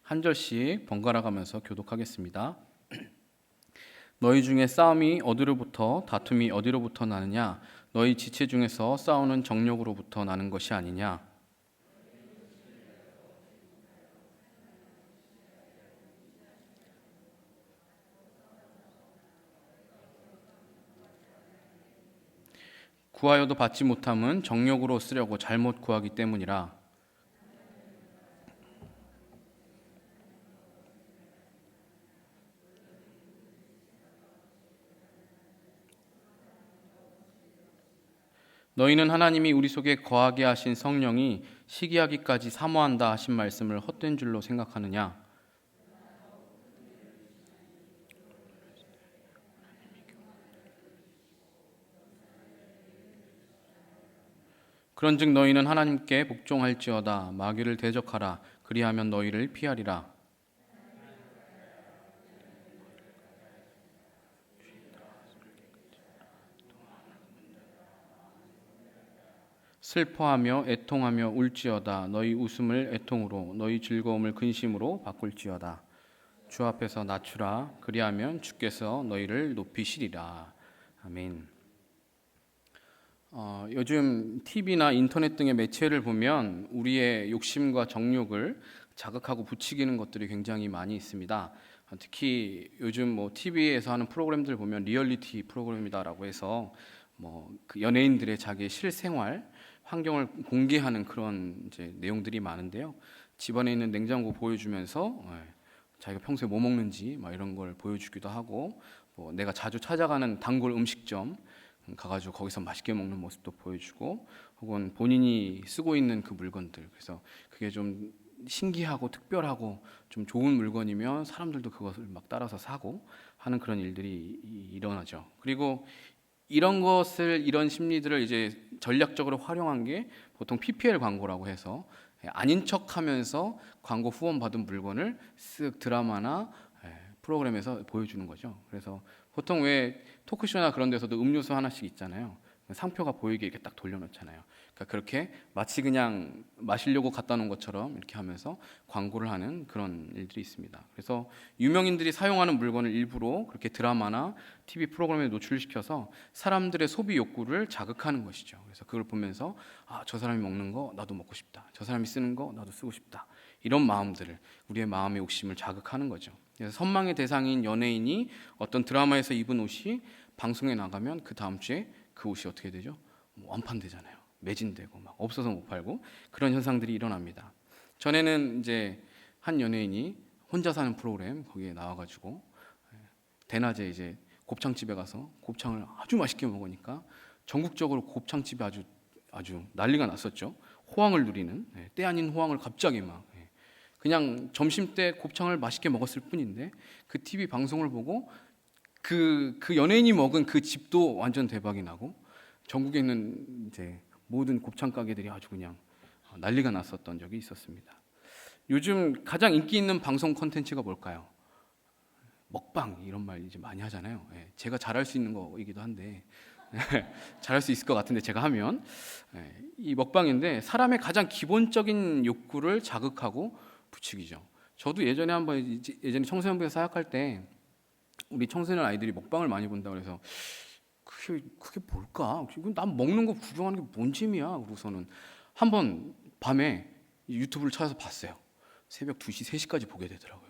한 절씩 번갈아 가면서 교독하겠습니다. 너희 중에 싸움이 어디로부터 다툼이 어디로부터 나느냐? 너희 지체 중에서 싸우는 정욕으로부터 나는 것이 아니냐? 구하여도 받지 못함은 정욕으로 쓰려고 잘못 구하기 때문이라. 너희는 하나님이 우리 속에 거하게 하신 성령이 시기하기까지 사모한다 하신 말씀을 헛된 줄로 생각하느냐? 그런즉 너희는 하나님께 복종할지어다. 마귀를 대적하라. 그리하면 너희를 피하리라. 슬퍼하며 애통하며 울지어다. 너희 웃음을 애통으로 너희 즐거움을 근심으로 바꿀지어다. 주 앞에서 낮추라. 그리하면 주께서 너희를 높이시리라. 아멘. 요즘 TV나 인터넷 등의 매체를 보면 우리의 욕심과 정욕을 자극하고 부추기는 것들이 굉장히 많이 있습니다. 특히 요즘 TV에서 하는 프로그램들 보면 리얼리티 프로그램이다라고 해서 그 연예인들의 자기의 실생활 환경을 공개하는 그런 이제 내용들이 많은데요. 집안에 있는 냉장고 보여주면서 자기가 평소에 뭐 먹는지 이런 걸 보여주기도 하고, 내가 자주 찾아가는 단골 음식점 가가지고 거기서 맛있게 먹는 모습도 보여주고, 혹은 본인이 쓰고 있는 그 물건들, 그래서 그게 좀 신기하고 특별하고 좀 좋은 물건이면 사람들도 그것을 막 따라서 사고 하는 그런 일들이 일어나죠. 그리고 이런 심리들을 이제 전략적으로 활용한 게 보통 PPL 광고라고 해서 아닌 척하면서 광고 후원 받은 물건을 쓱 드라마나 프로그램에서 보여주는 거죠. 그래서 보통 왜 토크쇼나 그런 데서도 음료수 하나씩 있잖아요. 상표가 보이게 이렇게 딱 돌려놓잖아요. 그러니까 그렇게 마치 그냥 마시려고 갖다 놓은 것처럼 이렇게 하면서 광고를 하는 그런 일들이 있습니다. 그래서 유명인들이 사용하는 물건을 일부러 그렇게 드라마나 TV 프로그램에 노출시켜서 사람들의 소비 욕구를 자극하는 것이죠. 그래서 그걸 보면서 저 사람이 먹는 거 나도 먹고 싶다. 저 사람이 쓰는 거 나도 쓰고 싶다. 이런 마음들을, 우리의 마음의 욕심을 자극하는 거죠. 그래서 선망의 대상인 연예인이 어떤 드라마에서 입은 옷이 방송에 나가면 그 다음 주에 그 옷이 어떻게 되죠? 완판되잖아요. 매진되고 막 없어서 못 팔고, 그런 현상들이 일어납니다. 전에는 이제 한 연예인이 혼자 사는 프로그램 거기에 나와가지고 대낮에 이제 곱창집에 가서 곱창을 아주 맛있게 먹으니까 전국적으로 곱창집이 아주 난리가 났었죠. 호황을 누리는, 때 아닌 호황을 갑자기 막 그냥 점심 때 곱창을 맛있게 먹었을 뿐인데 그 TV 방송을 보고 그 연예인이 먹은 그 집도 완전 대박이 나고 전국에 있는 이제 모든 곱창 가게들이 아주 그냥 난리가 났었던 적이 있었습니다. 요즘 가장 인기 있는 방송 콘텐츠가 뭘까요? 먹방, 이런 말 이제 많이 하잖아요. 제가 잘할 수 있는 거이기도 한데 잘할 수 있을 것 같은데 제가 하면, 이 먹방인데 사람의 가장 기본적인 욕구를 자극하고 부추기죠. 저도 예전에 청소년부에 사역할 때 우리 청소년 아이들이 먹방을 많이 본다 그래서 그게 뭘까? 난 먹는 거 구경하는 게 뭔 재미야? 그러고서는 한번 밤에 유튜브를 찾아서 봤어요. 새벽 2시, 3시까지 보게 되더라고요.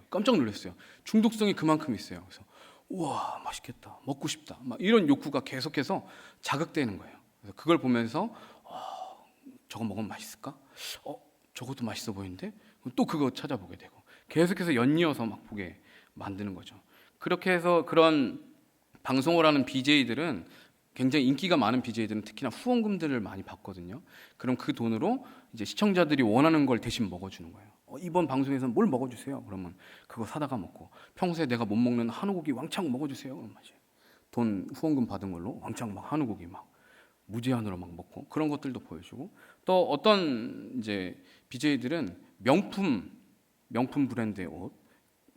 깜짝 놀랐어요. 중독성이 그만큼 있어요. 그래서 우와, 맛있겠다, 먹고 싶다, 막 이런 욕구가 계속해서 자극되는 거예요. 그래서 그걸 보면서 저거 먹으면 맛있을까? 저것도 맛있어 보이는데? 또 그거 찾아보게 되고 계속해서 연이어서 막 보게 만드는 거죠. 그렇게 해서 그런 방송을 하는 BJ들은, 굉장히 인기가 많은 BJ들은 특히나 후원금들을 많이 받거든요. 그럼 그 돈으로 이제 시청자들이 원하는 걸 대신 먹어주는 거예요. 이번 방송에서는 뭘 먹어주세요. 그러면 그거 사다가 먹고, 평소에 내가 못 먹는 한우고기 왕창 먹어주세요. 그럼 돈 후원금 받은 걸로 왕창 막 한우고기 막 무제한으로 막 먹고, 그런 것들도 보여주고, 또 어떤 이제 BJ들은 명품 브랜드의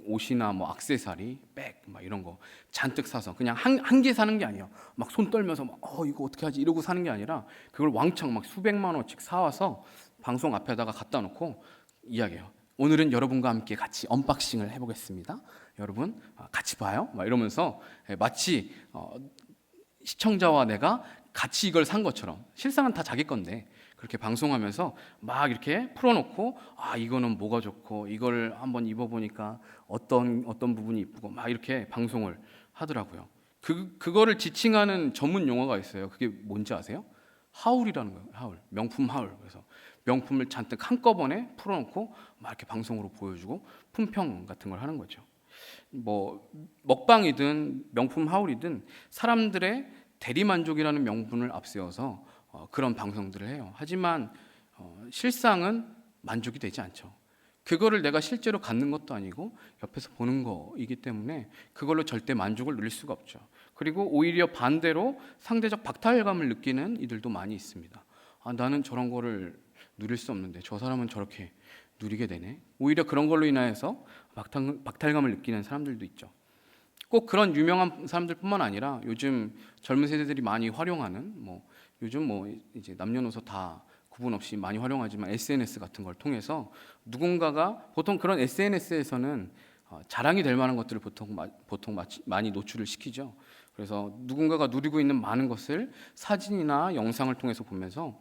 옷이나 액세서리, 백 이런 거 잔뜩 사서 그냥 한 개 사는 게 아니에요. 막 손 떨면서 이거 어떻게 하지 이러고 사는 게 아니라 그걸 왕창 막 수백만 원씩 사와서 방송 앞에다가 갖다 놓고 이야기해요. 오늘은 여러분과 함께 같이 언박싱을 해보겠습니다. 여러분 같이 봐요. 막 이러면서 마치 시청자와 내가 같이 이걸 산 것처럼, 실상은 다 자기 건데 그렇게 방송하면서 막 이렇게 풀어놓고, 이거는 뭐가 좋고 이걸 한번 입어보니까 어떤 부분이 이쁘고 막 이렇게 방송을 하더라고요. 그거를 지칭하는 전문 용어가 있어요. 그게 뭔지 아세요? 하울이라는 거예요. 하울, 명품 하울. 그래서 명품을 잔뜩 한꺼번에 풀어놓고 막 이렇게 방송으로 보여주고 품평 같은 걸 하는 거죠. 뭐 먹방이든 명품 하울이든 사람들의 대리만족이라는 명분을 앞세워서 그런 방송들을 해요. 하지만 실상은 만족이 되지 않죠. 그거를 내가 실제로 갖는 것도 아니고 옆에서 보는 거이기 때문에 그걸로 절대 만족을 누릴 수가 없죠. 그리고 오히려 반대로 상대적 박탈감을 느끼는 이들도 많이 있습니다. 나는 저런 거를 누릴 수 없는데 저 사람은 저렇게 누리게 되네. 오히려 그런 걸로 인하여서 박탈감을 느끼는 사람들도 있죠. 꼭 그런 유명한 사람들뿐만 아니라 요즘 젊은 세대들이 많이 활용하는, 요즘 이제 남녀노소 다 구분 없이 많이 활용하지만 SNS 같은 걸 통해서 누군가가, 보통 그런 SNS에서는 자랑이 될 만한 것들을 보통 많이 노출을 시키죠. 그래서 누군가가 누리고 있는 많은 것을 사진이나 영상을 통해서 보면서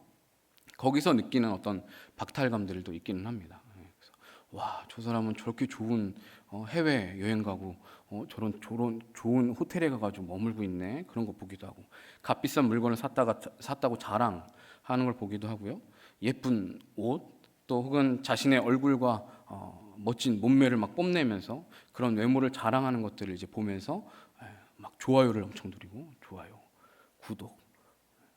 거기서 느끼는 어떤 박탈감들도 있기는 합니다. 그래서 저 사람은 저렇게 좋은 해외 여행 가고 저런 좋은 호텔에 가가지고 머물고 있네. 그런 거 보기도 하고, 값비싼 물건을 샀다고 자랑하는 걸 보기도 하고요. 예쁜 옷, 또 혹은 자신의 얼굴과 멋진 몸매를 막 뽐내면서 그런 외모를 자랑하는 것들을 이제 보면서 막 좋아요를 엄청 누리고, 좋아요, 구독,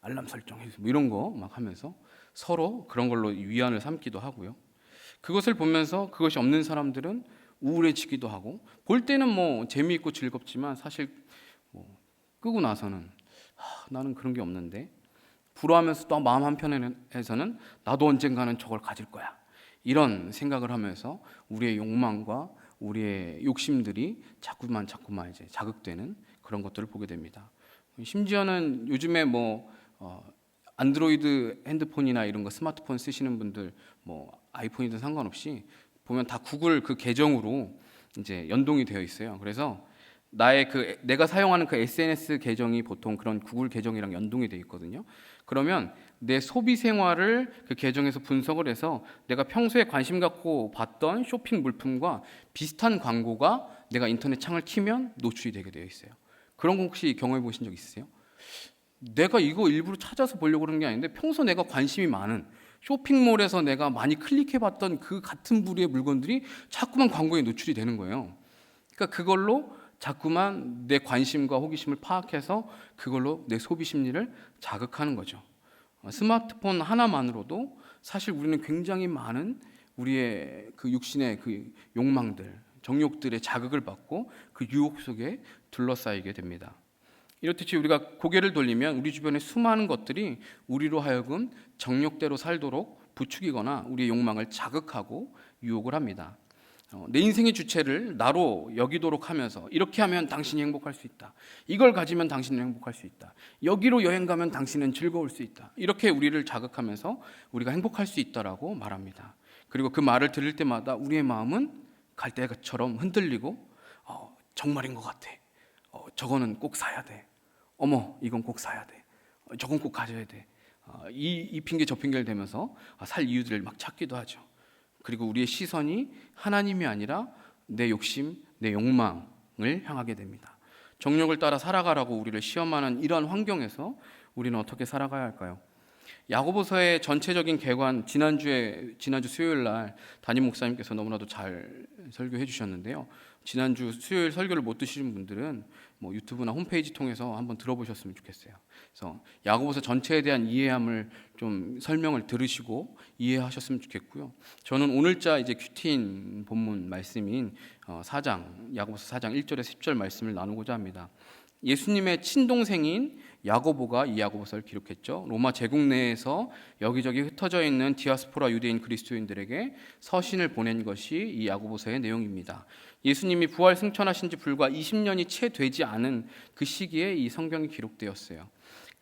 알람 설정해서 이런 거 막 하면서 서로 그런 걸로 위안을 삼기도 하고요. 그것을 보면서 그것이 없는 사람들은 우울해지기도 하고, 볼 때는 재미있고 즐겁지만 사실 끄고 나서는 나는 그런 게 없는데, 불어하면서 또 마음 한편에서는 나도 언젠가는 저걸 가질 거야, 이런 생각을 하면서 우리의 욕망과 우리의 욕심들이 자꾸만 이제 자극되는 그런 것들을 보게 됩니다. 심지어는 요즘에 안드로이드 핸드폰이나 이런 거 스마트폰 쓰시는 분들, 아이폰이든 상관없이 보면 다 구글 그 계정으로 이제 연동이 되어 있어요. 그래서 내가 사용하는 그 SNS 계정이 보통 그런 구글 계정이랑 연동이 되어 있거든요. 그러면 내 소비 생활을 그 계정에서 분석을 해서 내가 평소에 관심 갖고 봤던 쇼핑 물품과 비슷한 광고가 내가 인터넷 창을 키면 노출이 되게 되어 있어요. 그런 거 혹시 경험해 보신 적 있으세요? 내가 이거 일부러 찾아서 보려고 그러는 게 아닌데 평소 내가 관심이 많은 쇼핑몰에서 내가 많이 클릭해봤던 그 같은 부류의 물건들이 자꾸만 광고에 노출이 되는 거예요. 그러니까 그걸로 자꾸만 내 관심과 호기심을 파악해서 그걸로 내 소비 심리를 자극하는 거죠. 스마트폰 하나만으로도 사실 우리는 굉장히 많은 우리의 그 육신의 그 욕망들, 정욕들의 자극을 받고 그 유혹 속에 둘러싸이게 됩니다. 이렇듯이 우리가 고개를 돌리면 우리 주변의 수많은 것들이 우리로 하여금 정욕대로 살도록 부추기거나 우리의 욕망을 자극하고 유혹을 합니다. 내 인생의 주체를 나로 여기도록 하면서, 이렇게 하면 당신이 행복할 수 있다, 이걸 가지면 당신은 행복할 수 있다, 여기로 여행 가면 당신은 즐거울 수 있다, 이렇게 우리를 자극하면서 우리가 행복할 수 있다라고 말합니다. 그리고 그 말을 들을 때마다 우리의 마음은 갈대처럼 흔들리고 정말인 것 같아, 저거는 꼭 사야 돼, 어머 이건 꼭 사야 돼, 저건 꼭 가져야 돼, 이 핑계 저 핑계를 대면서 살 이유들을 막 찾기도 하죠. 그리고 우리의 시선이 하나님이 아니라 내 욕심, 내 욕망을 향하게 됩니다. 정욕을 따라 살아가라고 우리를 시험하는 이런 환경에서 우리는 어떻게 살아가야 할까요? 야고보서의 전체적인 개관, 지난주 수요일 날 담임 목사님께서 너무나도 잘 설교해 주셨는데요. 지난주 수요일 설교를 못 드시는 분들은 유튜브나 홈페이지 통해서 한번 들어보셨으면 좋겠어요. 그래서 야고보서 전체에 대한 이해함을 좀 설명을 들으시고 이해하셨으면 좋겠고요. 저는 오늘자 이제 큐티인 본문 말씀인 야고보서 4장 1절에서 10절 말씀을 나누고자 합니다. 예수님의 친동생인 야고보가 이 야고보서를 기록했죠. 로마 제국 내에서 여기저기 흩어져 있는 디아스포라 유대인 그리스도인들에게 서신을 보낸 것이 이 야고보서의 내용입니다. 예수님이 부활 승천하신 지 불과 20년이 채 되지 않은 그 시기에 이 성경이 기록되었어요.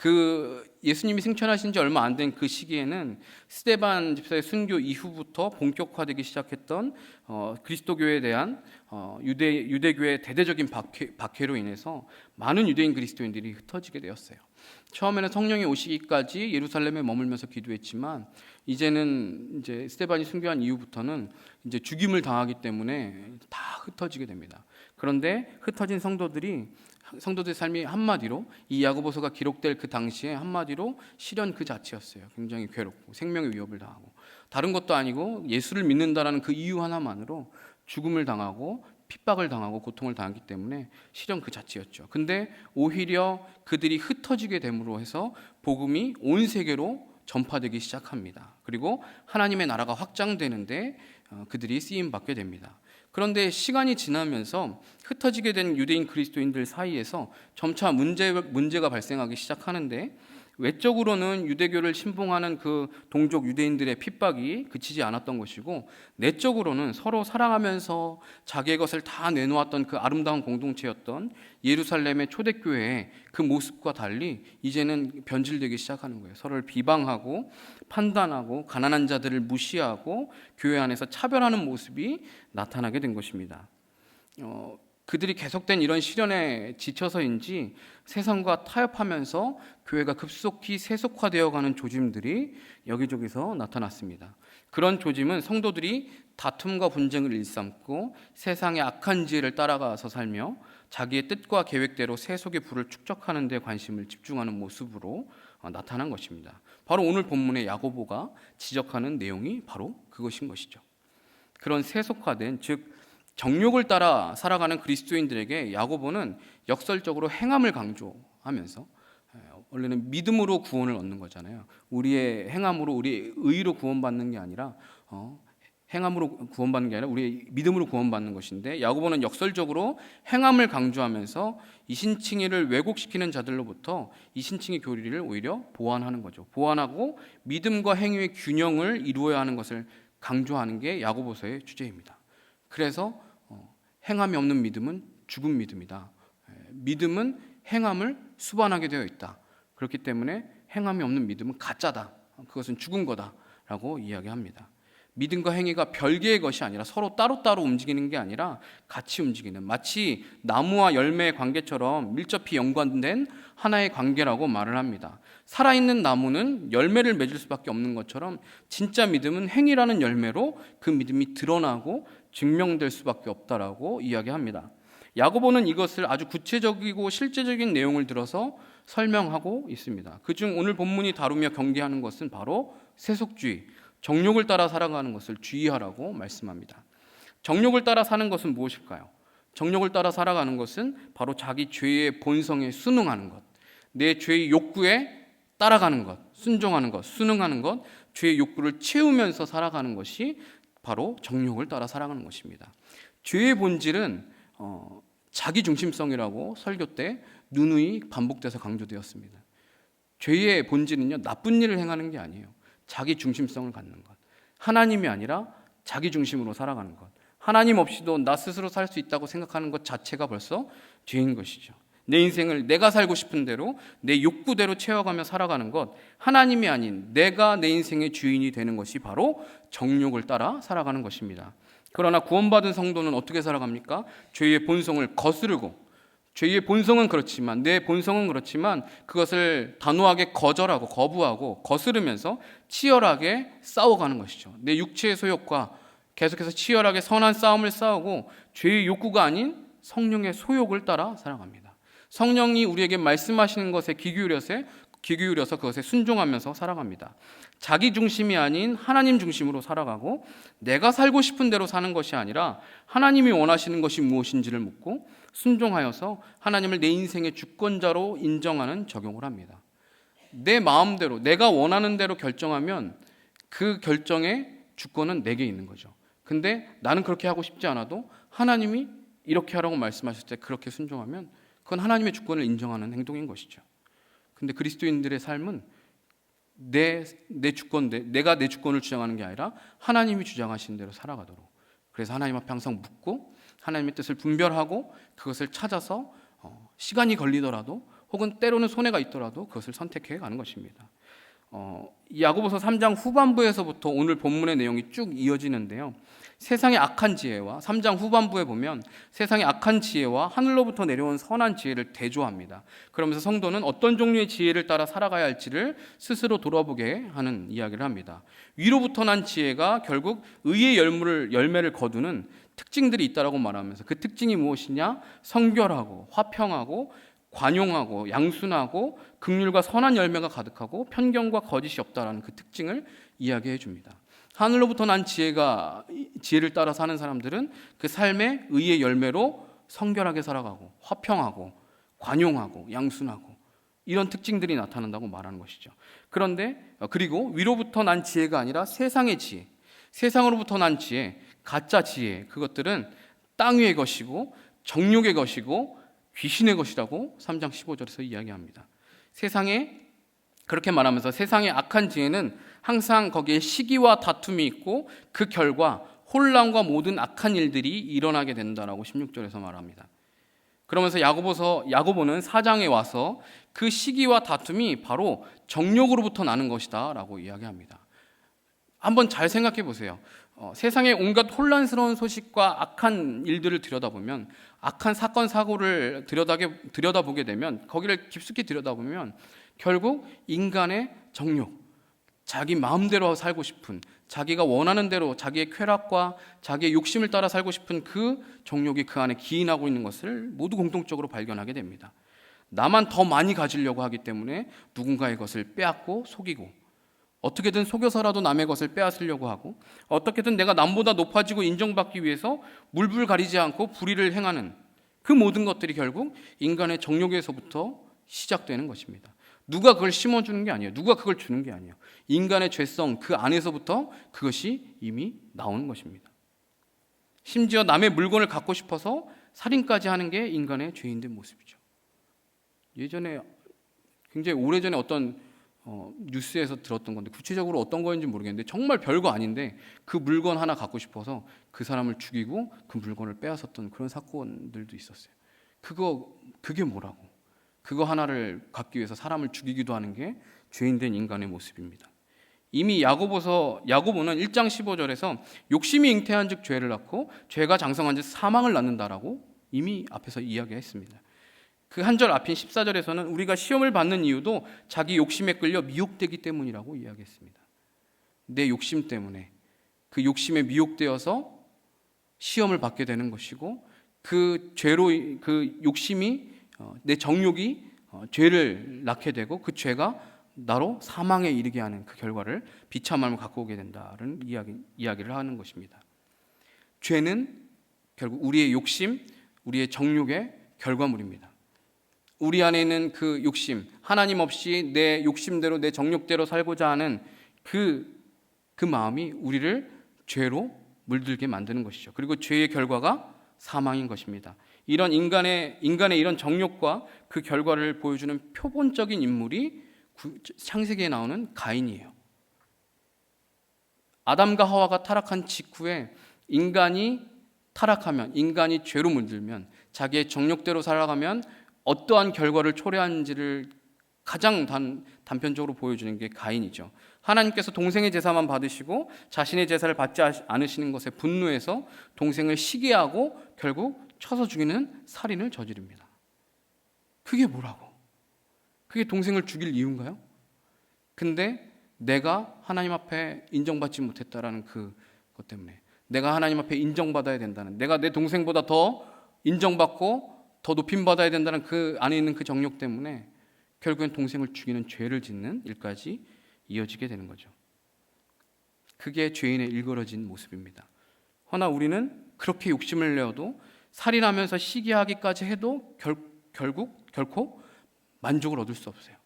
그 예수님이 승천하신 지 얼마 안 된 그 시기에는 스데반 집사의 순교 이후부터 본격화되기 시작했던 그리스도교에 대한 유대교의 대대적인 박해로 인해서 많은 유대인 그리스도인들이 흩어지게 되었어요. 처음에는 성령이 오시기까지 예루살렘에 머물면서 기도했지만 이제는 이제 스데반이 순교한 이후부터는 이제 죽임을 당하기 때문에 다 흩어지게 됩니다. 그런데 흩어진 성도들의 삶이 한마디로 이 야고보서가 기록될 그 당시에 한마디로 시련 그 자체였어요. 굉장히 괴롭고 생명의 위협을 당하고, 다른 것도 아니고 예수를 믿는다라는 그 이유 하나만으로 죽음을 당하고 핍박을 당하고 고통을 당하기 때문에 시련 그 자체였죠. 근데 오히려 그들이 흩어지게 됨으로 해서 복음이 온 세계로 전파되기 시작합니다. 그리고 하나님의 나라가 확장되는데 그들이 쓰임 받게 됩니다. 그런데 시간이 지나면서 흩어지게 된 유대인 그리스도인들 사이에서 점차 문제가 발생하기 시작하는데, 외적으로는 유대교를 신봉하는 그 동족 유대인들의 핍박이 그치지 않았던 것이고, 내적으로는 서로 사랑하면서 자기의 것을 다 내놓았던 그 아름다운 공동체였던 예루살렘의 초대교회의 그 모습과 달리 이제는 변질되기 시작하는 거예요. 서로를 비방하고 판단하고 가난한 자들을 무시하고 교회 안에서 차별하는 모습이 나타나게 된 것입니다. 그들이 계속된 이런 시련에 지쳐서인지 세상과 타협하면서 교회가 급속히 세속화되어가는 조짐들이 여기저기서 나타났습니다. 그런 조짐은 성도들이 다툼과 분쟁을 일삼고 세상의 악한 지혜를 따라가서 살며 자기의 뜻과 계획대로 세속의 부를 축적하는 데 관심을 집중하는 모습으로 나타난 것입니다. 바로 오늘 본문의 야고보가 지적하는 내용이 바로 그것인 것이죠. 그런 세속화된, 즉 정욕을 따라 살아가는 그리스도인들에게 야고보는 역설적으로 행함을 강조하면서, 원래는 믿음으로 구원을 얻는 거잖아요. 우리의 행함으로, 우리의 의로 구원받는 게 아니라 행함으로 구원받는 게 아니라 우리의 믿음으로 구원받는 것인데, 야고보는 역설적으로 행함을 강조하면서 이신칭의를 왜곡시키는 자들로부터 이신칭의 교리를 오히려 보완하는 거죠. 보완하고 믿음과 행위의 균형을 이루어야 하는 것을 강조하는 게 야고보서의 주제입니다. 그래서 행함이 없는 믿음은 죽은 믿음이다. 믿음은 행함을 수반하게 되어 있다. 그렇기 때문에 행함이 없는 믿음은 가짜다. 그것은 죽은 거다라고 이야기합니다. 믿음과 행위가 별개의 것이 아니라 서로 따로따로 움직이는 게 아니라 같이 움직이는, 마치 나무와 열매의 관계처럼 밀접히 연관된 하나의 관계라고 말을 합니다. 살아있는 나무는 열매를 맺을 수밖에 없는 것처럼 진짜 믿음은 행위라는 열매로 그 믿음이 드러나고 증명될 수밖에 없다라고 이야기합니다. 야고보는 이것을 아주 구체적이고 실제적인 내용을 들어서 설명하고 있습니다. 그중 오늘 본문이 다루며 경계하는 것은 바로 세속주의, 정욕을 따라 살아가는 것을 주의하라고 말씀합니다. 정욕을 따라 사는 것은 무엇일까요? 정욕을 따라 살아가는 것은 바로 자기 죄의 본성에 순응하는 것, 내 죄의 욕구에 따라가는 것, 순종하는 것, 순응하는 것, 죄의 욕구를 채우면서 살아가는 것이 바로 정욕을 따라 살아가는 것입니다. 죄의 본질은 자기중심성이라고 설교 때 누누이 반복돼서 강조되었습니다. 죄의 본질은요, 나쁜 일을 행하는 게 아니에요. 자기 중심성을 갖는 것, 하나님이 아니라 자기 중심으로 살아가는 것, 하나님 없이도 나 스스로 살 수 있다고 생각하는 것 자체가 벌써 죄인 것이죠. 내 인생을 내가 살고 싶은 대로 내 욕구대로 채워가며 살아가는 것, 하나님이 아닌 내가 내 인생의 주인이 되는 것이 바로 정욕을 따라 살아가는 것입니다. 그러나 구원받은 성도는 어떻게 살아갑니까? 죄의 본성을 거스르고, 죄의 본성은 그렇지만, 내 본성은 그렇지만 그것을 단호하게 거절하고 거부하고 거스르면서 치열하게 싸워가는 것이죠. 내 육체의 소욕과 계속해서 치열하게 선한 싸움을 싸우고 죄의 욕구가 아닌 성령의 소욕을 따라 살아갑니다. 성령이 우리에게 말씀하시는 것에 귀 기울여서 그것에 순종하면서 살아갑니다. 자기 중심이 아닌 하나님 중심으로 살아가고, 내가 살고 싶은 대로 사는 것이 아니라 하나님이 원하시는 것이 무엇인지를 묻고 순종하여서 하나님을 내 인생의 주권자로 인정하는 적용을 합니다. 내 마음대로, 내가 원하는 대로 결정하면 그 결정의 주권은 내게 있는 거죠. 근데 나는 그렇게 하고 싶지 않아도 하나님이 이렇게 하라고 말씀하실 때 그렇게 순종하면 그건 하나님의 주권을 인정하는 행동인 것이죠. 근데 그리스도인들의 삶은 내 주권대, 내 주권을 주장하는 게 아니라 하나님이 주장하신 대로 살아가도록, 그래서 하나님 앞에 항상 묻고 하나님의 뜻을 분별하고 그것을 찾아서 시간이 걸리더라도 혹은 때로는 손해가 있더라도 그것을 선택해 가는 것입니다. 야고보서 3장 후반부에서부터 오늘 본문의 내용이 쭉 이어지는데요. 세상의 악한 지혜와 3장 후반부에 보면 세상의 악한 지혜와 하늘로부터 내려온 선한 지혜를 대조합니다. 그러면서 성도는 어떤 종류의 지혜를 따라 살아가야 할지를 스스로 돌아보게 하는 이야기를 합니다. 위로부터 난 지혜가 결국 의의 열매를 거두는 특징들이 있다라고 말하면서 그 특징이 무엇이냐? 성결하고 화평하고 관용하고 양순하고 긍휼과 선한 열매가 가득하고 편견과 거짓이 없다라는 그 특징을 이야기해 줍니다. 하늘로부터 난 지혜를 따라 사는 사람들은 그 삶의 의의 열매로 성결하게 살아가고 화평하고 관용하고 양순하고 이런 특징들이 나타난다고 말하는 것이죠. 그런데 그리고 위로부터 난 지혜가 아니라 세상의 지혜, 세상으로부터 난 지혜, 가짜 지혜, 그것들은 땅 위의 것이고 정욕의 것이고 귀신의 것이라고 3장 15절에서 이야기합니다. 그렇게 말하면서 세상의 악한 지혜는 항상 거기에 시기와 다툼이 있고 그 결과 혼란과 모든 악한 일들이 일어나게 된다라고 16절에서 말합니다. 그러면서 야고보는 4장에 와서 그 시기와 다툼이 바로 정욕으로부터 나는 것이다 라고 이야기합니다. 한번 잘 생각해 보세요. 세상의 온갖 혼란스러운 소식과 악한 일들을 들여다보면, 악한 사건 사고를 들여다보게 되면, 거기를 깊숙이 들여다보면 결국 인간의 정욕, 자기 마음대로 살고 싶은, 자기가 원하는 대로 자기의 쾌락과 자기의 욕심을 따라 살고 싶은 그 정욕이 그 안에 기인하고 있는 것을 모두 공통적으로 발견하게 됩니다. 나만 더 많이 가지려고 하기 때문에 누군가의 것을 빼앗고 속이고, 어떻게든 속여서라도 남의 것을 빼앗으려고 하고, 어떻게든 내가 남보다 높아지고 인정받기 위해서 물불 가리지 않고 불의를 행하는 그 모든 것들이 결국 인간의 정욕에서부터 시작되는 것입니다. 누가 그걸 심어주는 게 아니에요. 누가 그걸 주는 게 아니에요. 인간의 죄성 그 안에서부터 그것이 이미 나오는 것입니다. 심지어 남의 물건을 갖고 싶어서 살인까지 하는 게 인간의 죄인된 모습이죠. 예전에 굉장히 오래전에 어떤 뉴스에서 들었던 건데 구체적으로 어떤 거인지 모르겠는데 정말 별거 아닌데 그 물건 하나 갖고 싶어서 그 사람을 죽이고 그 물건을 빼앗았던 그런 사건들도 있었어요. 그게 뭐라고? 그거 하나를 갖기 위해서 사람을 죽이기도 하는 게 죄인된 인간의 모습입니다. 이미 야고보는 1장 15절에서 욕심이 잉태한 즉 죄를 낳고 죄가 장성한 즉 사망을 낳는다라고 이미 앞에서 이야기했습니다. 그 한 절 앞인 14절에서는 우리가 시험을 받는 이유도 자기 욕심에 끌려 미혹되기 때문이라고 이야기했습니다. 내 욕심 때문에, 그 욕심에 미혹되어서 시험을 받게 되는 것이고, 그 죄로 그 욕심이 내 정욕이 죄를 낳게 되고 그 죄가 나로 사망에 이르게 하는 그 결과를 비참함을 갖고 오게 된다는 이야기를 하는 것입니다. 죄는 결국 우리의 욕심, 우리의 정욕의 결과물입니다. 우리 안에 있는 그 욕심, 하나님 없이 내 욕심대로 내 정욕대로 살고자 하는 그 마음이 우리를 죄로 물들게 만드는 것이죠. 그리고 죄의 결과가 사망인 것입니다. 이런 인간의 이런 정욕과 그 결과를 보여주는 표본적인 인물이 창세기에 나오는 가인이에요. 아담과 하와가 타락한 직후에 인간이 타락하면, 인간이 죄로 물들면, 자기의 정욕대로 살아가면 어떠한 결과를 초래하는지를 가장 단편적으로 보여주는 게 가인이죠. 하나님께서 동생의 제사만 받으시고 자신의 제사를 받지 않으시는 것에 분노해서 동생을 시기하고 결국 쳐서 죽이는 살인을 저지릅니다. 그게 뭐라고? 그게 동생을 죽일 이유인가요? 근데 내가 하나님 앞에 인정받지 못했다라는 그것 때문에, 내가 하나님 앞에 인정받아야 된다는, 내가 내 동생보다 더 인정받고 더 높임받아야 된다는 그 안에 있는 그 정욕 때문에 결국엔 동생을 죽이는 죄를 짓는 일까지 이어지게 되는 거죠. 그게 죄인의 일그러진 모습입니다. 허나 우리는 그렇게 욕심을 내어도, 살인하면서 시기하기까지 해도 결코 만족을 얻을 수 없어요.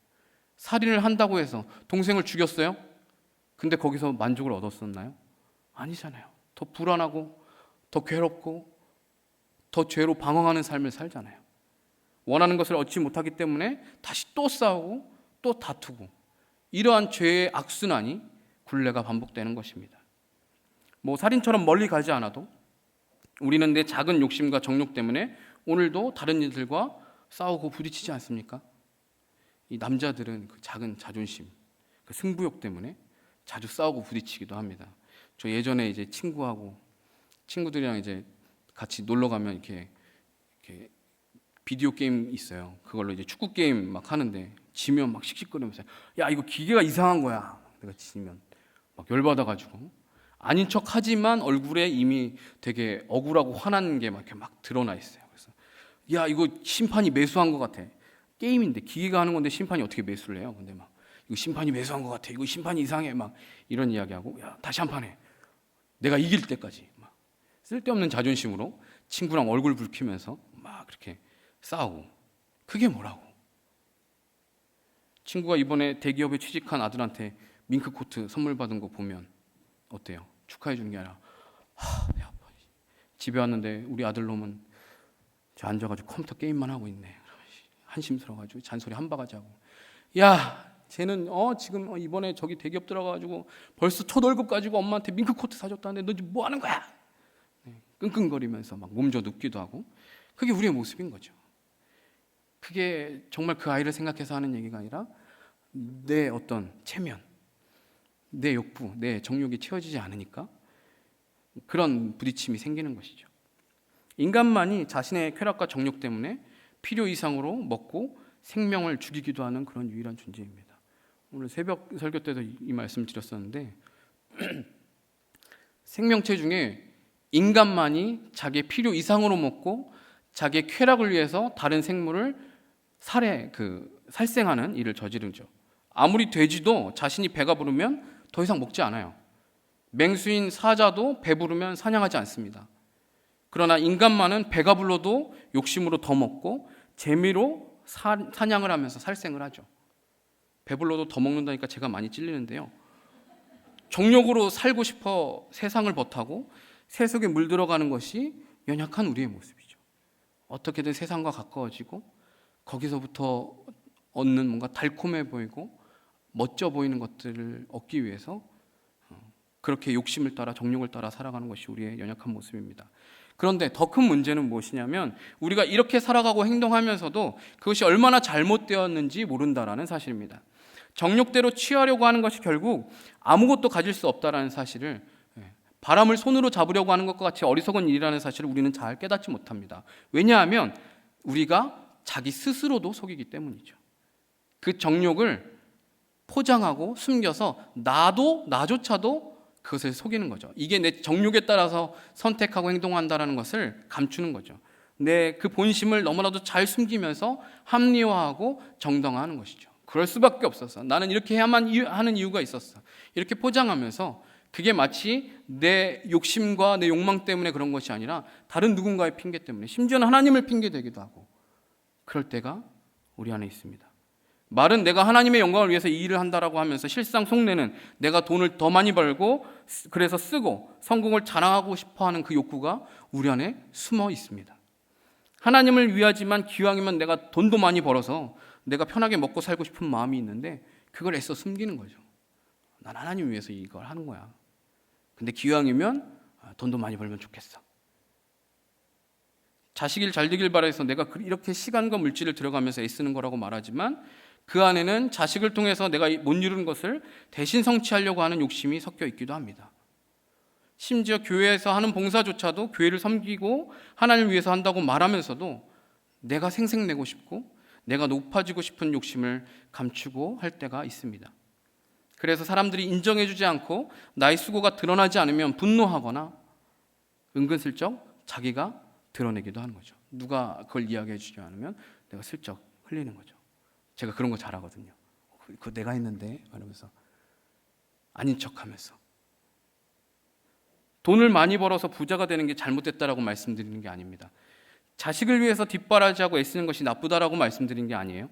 살인을 한다고 해서 동생을 죽였어요? 근데 거기서 만족을 얻었었나요? 아니잖아요. 더 불안하고 더 괴롭고 더 죄로 방황하는 삶을 살잖아요. 원하는 것을 얻지 못하기 때문에 다시 또 싸우고 또 다투고, 이러한 죄의 악순환이 굴레가 반복되는 것입니다. 살인처럼 멀리 가지 않아도 우리는 내 작은 욕심과 정욕 때문에 오늘도 다른 이들과 싸우고 부딪히지 않습니까? 이 남자들은 그 작은 자존심, 그 승부욕 때문에 자주 싸우고 부딪히기도 합니다. 저 예전에 이제 친구들이랑 이제 같이 놀러 가면 이렇게 비디오 게임 있어요. 그걸로 이제 축구 게임 막 하는데 지면 막 씩씩거리면서 야 이거 기계가 이상한 거야. 내가 지면 막 열받아가지고 아닌 척하지만 얼굴에 이미 되게 억울하고 화난 게 막 이렇게 막 드러나 있어요. 그래서 야 이거 심판이 매수한 것 같아. 게임인데 기계가 하는 건데 심판이 어떻게 매수를 해요? 근데 막 이거 심판이 매수한 것 같아. 이거 심판이 이상해. 막 이런 이야기하고 야 다시 한 판 해. 내가 이길 때까지 막 쓸데없는 자존심으로 친구랑 얼굴 붉히면서 막 그렇게 싸우고 그게 뭐라고? 친구가 이번에 대기업에 취직한 아들한테 밍크 코트 선물 받은 거 보면 어때요? 축하해 주는 게 아니라 배 아파. 집에 왔는데 우리 아들 놈은 저 앉아가지고 컴퓨터 게임만 하고 있네. 한심스러워가지고 잔소리 한 바가지 하고 야 쟤는 지금 이번에 저기 대기업 들어가가지고 벌써 첫 월급 가지고 엄마한테 밍크 코트 사줬다는데 너 지금 뭐 하는 거야? 끙끙거리면서 막 몸져 눕기도 하고 그게 우리의 모습인 거죠. 그게 정말 그 아이를 생각해서 하는 얘기가 아니라 내 어떤 체면, 내 욕구, 내 정욕이 채워지지 않으니까 그런 부딪힘이 생기는 것이죠. 인간만이 자신의 쾌락과 정욕 때문에 필요 이상으로 먹고 생명을 죽이기도 하는 그런 유일한 존재입니다. 오늘 새벽 설교 때도 이 말씀을 드렸었는데 생명체 중에 인간만이 자기의 필요 이상으로 먹고 자기의 쾌락을 위해서 다른 생물을 살생하는 일을 저지르죠. 아무리 돼지도 자신이 배가 부르면 더 이상 먹지 않아요. 맹수인 사자도 배부르면 사냥하지 않습니다. 그러나 인간만은 배가 불러도 욕심으로 더 먹고 재미로 사냥을 하면서 살생을 하죠. 배불러도 더 먹는다니까 제가 많이 찔리는데요. 정욕으로 살고 싶어 세상을 버타고 새 속에 물들어가는 것이 연약한 우리의 모습이죠. 어떻게든 세상과 가까워지고 거기서부터 얻는 뭔가 달콤해 보이고 멋져 보이는 것들을 얻기 위해서 그렇게 욕심을 따라 정욕을 따라 살아가는 것이 우리의 연약한 모습입니다. 그런데 더 큰 문제는 무엇이냐면 우리가 이렇게 살아가고 행동하면서도 그것이 얼마나 잘못되었는지 모른다라는 사실입니다. 정욕대로 취하려고 하는 것이 결국 아무것도 가질 수 없다라는 사실을, 바람을 손으로 잡으려고 하는 것과 같이 어리석은 일이라는 사실을 우리는 잘 깨닫지 못합니다. 왜냐하면 우리가 자기 스스로도 속이기 때문이죠. 그 정욕을 포장하고 숨겨서 나조차도 그것을 속이는 거죠. 이게 내 정욕에 따라서 선택하고 행동한다는 것을 감추는 거죠. 내 그 본심을 너무나도 잘 숨기면서 합리화하고 정당화하는 것이죠. 그럴 수밖에 없었어. 나는 이렇게 해야만 하는 이유가 있었어. 이렇게 포장하면서 그게 마치 내 욕심과 내 욕망 때문에 그런 것이 아니라 다른 누군가의 핑계 때문에, 심지어는 하나님을 핑계대기도 하고 그럴 때가 우리 안에 있습니다. 말은 내가 하나님의 영광을 위해서 이 일을 한다라고 하면서 실상 속내는 내가 돈을 더 많이 벌고 그래서 쓰고 성공을 자랑하고 싶어하는 그 욕구가 우리 안에 숨어 있습니다. 하나님을 위하지만 기왕이면 내가 돈도 많이 벌어서 내가 편하게 먹고 살고 싶은 마음이 있는데 그걸 애써 숨기는 거죠. 난 하나님 위해서 이걸 하는 거야. 근데 기왕이면 돈도 많이 벌면 좋겠어. 자식이 잘 되길 바라서 내가 이렇게 시간과 물질을 들여가면서 애쓰는 거라고 말하지만 그 안에는 자식을 통해서 내가 못 이루는 것을 대신 성취하려고 하는 욕심이 섞여 있기도 합니다. 심지어 교회에서 하는 봉사조차도 교회를 섬기고 하나님을 위해서 한다고 말하면서도 내가 생색내고 싶고 내가 높아지고 싶은 욕심을 감추고 할 때가 있습니다. 그래서 사람들이 인정해주지 않고 나의 수고가 드러나지 않으면 분노하거나 은근슬쩍 자기가 드러내기도 하는 거죠. 누가 그걸 이야기해주지 않으면 내가 슬쩍 흘리는 거죠. 제가 그런 거 잘하거든요. 그거 내가 했는데 이러면서 아닌 척하면서. 돈을 많이 벌어서 부자가 되는 게 잘못됐다라고 말씀드리는 게 아닙니다. 자식을 위해서 뒷바라지하고 애쓰는 것이 나쁘다라고 말씀드린 게 아니에요.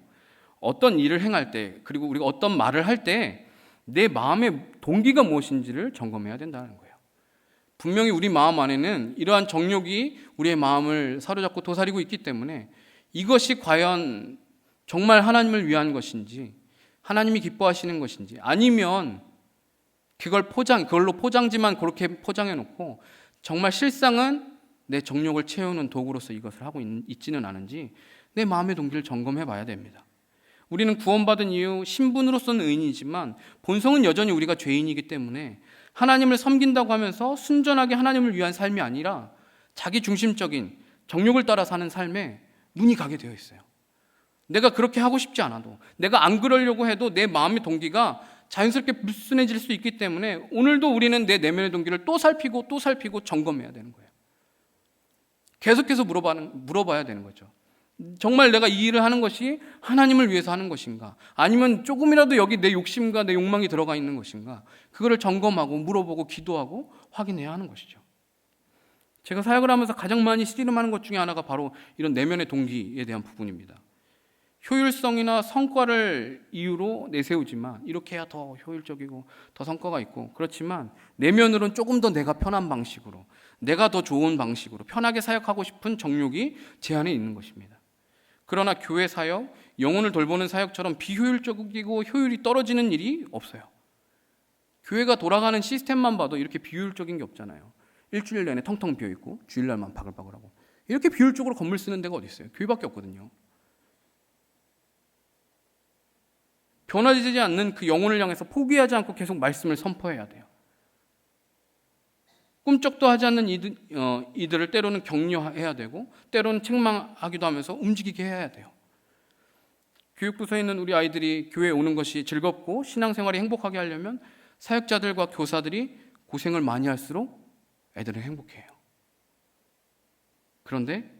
어떤 일을 행할 때, 그리고 우리가 어떤 말을 할 때 내 마음의 동기가 무엇인지를 점검해야 된다는 거예요. 분명히 우리 마음 안에는 이러한 정욕이 우리의 마음을 사로잡고 도사리고 있기 때문에 이것이 과연 정말 하나님을 위한 것인지, 하나님이 기뻐하시는 것인지, 아니면 그걸로 포장지만 그렇게 포장해 놓고 정말 실상은 내 정욕을 채우는 도구로서 이것을 하고 있지는 않은지 내 마음의 동기를 점검해 봐야 됩니다. 우리는 구원받은 이후 신분으로서는 의인이지만 본성은 여전히 우리가 죄인이기 때문에 하나님을 섬긴다고 하면서 순전하게 하나님을 위한 삶이 아니라 자기 중심적인 정욕을 따라 사는 삶에 눈이 가게 되어 있어요. 내가 그렇게 하고 싶지 않아도, 내가 안 그러려고 해도 내 마음의 동기가 자연스럽게 불순해질 수 있기 때문에 오늘도 우리는 내 내면의 동기를 또 살피고 또 살피고 점검해야 되는 거예요. 계속해서 물어봐야 되는 거죠. 정말 내가 이 일을 하는 것이 하나님을 위해서 하는 것인가? 아니면 조금이라도 여기 내 욕심과 내 욕망이 들어가 있는 것인가? 그거를 점검하고 물어보고 기도하고 확인해야 하는 것이죠. 제가 사역을 하면서 가장 많이 씨름하는 것 중에 하나가 바로 이런 내면의 동기에 대한 부분입니다. 효율성이나 성과를 이유로 내세우지만 이렇게 해야 더 효율적이고 더 성과가 있고, 그렇지만 내면으로는 조금 더 내가 편한 방식으로, 내가 더 좋은 방식으로 편하게 사역하고 싶은 정욕이 제 안에 있는 것입니다. 그러나 교회 사역, 영혼을 돌보는 사역처럼 비효율적이고 효율이 떨어지는 일이 없어요. 교회가 돌아가는 시스템만 봐도 이렇게 비효율적인 게 없잖아요. 일주일 내내 텅텅 비어있고 주일날만 바글바글하고, 이렇게 비효율적으로 건물 쓰는 데가 어디 있어요? 교회밖에 없거든요. 변화되지 않는 그 영혼을 향해서 포기하지 않고 계속 말씀을 선포해야 돼요. 꿈쩍도 하지 않는 이들을 때로는 격려해야 되고 때로는 책망하기도 하면서 움직이게 해야 돼요. 교육부서에 있는 우리 아이들이 교회에 오는 것이 즐겁고 신앙생활이 행복하게 하려면 사역자들과 교사들이 고생을 많이 할수록 애들은 행복해요. 그런데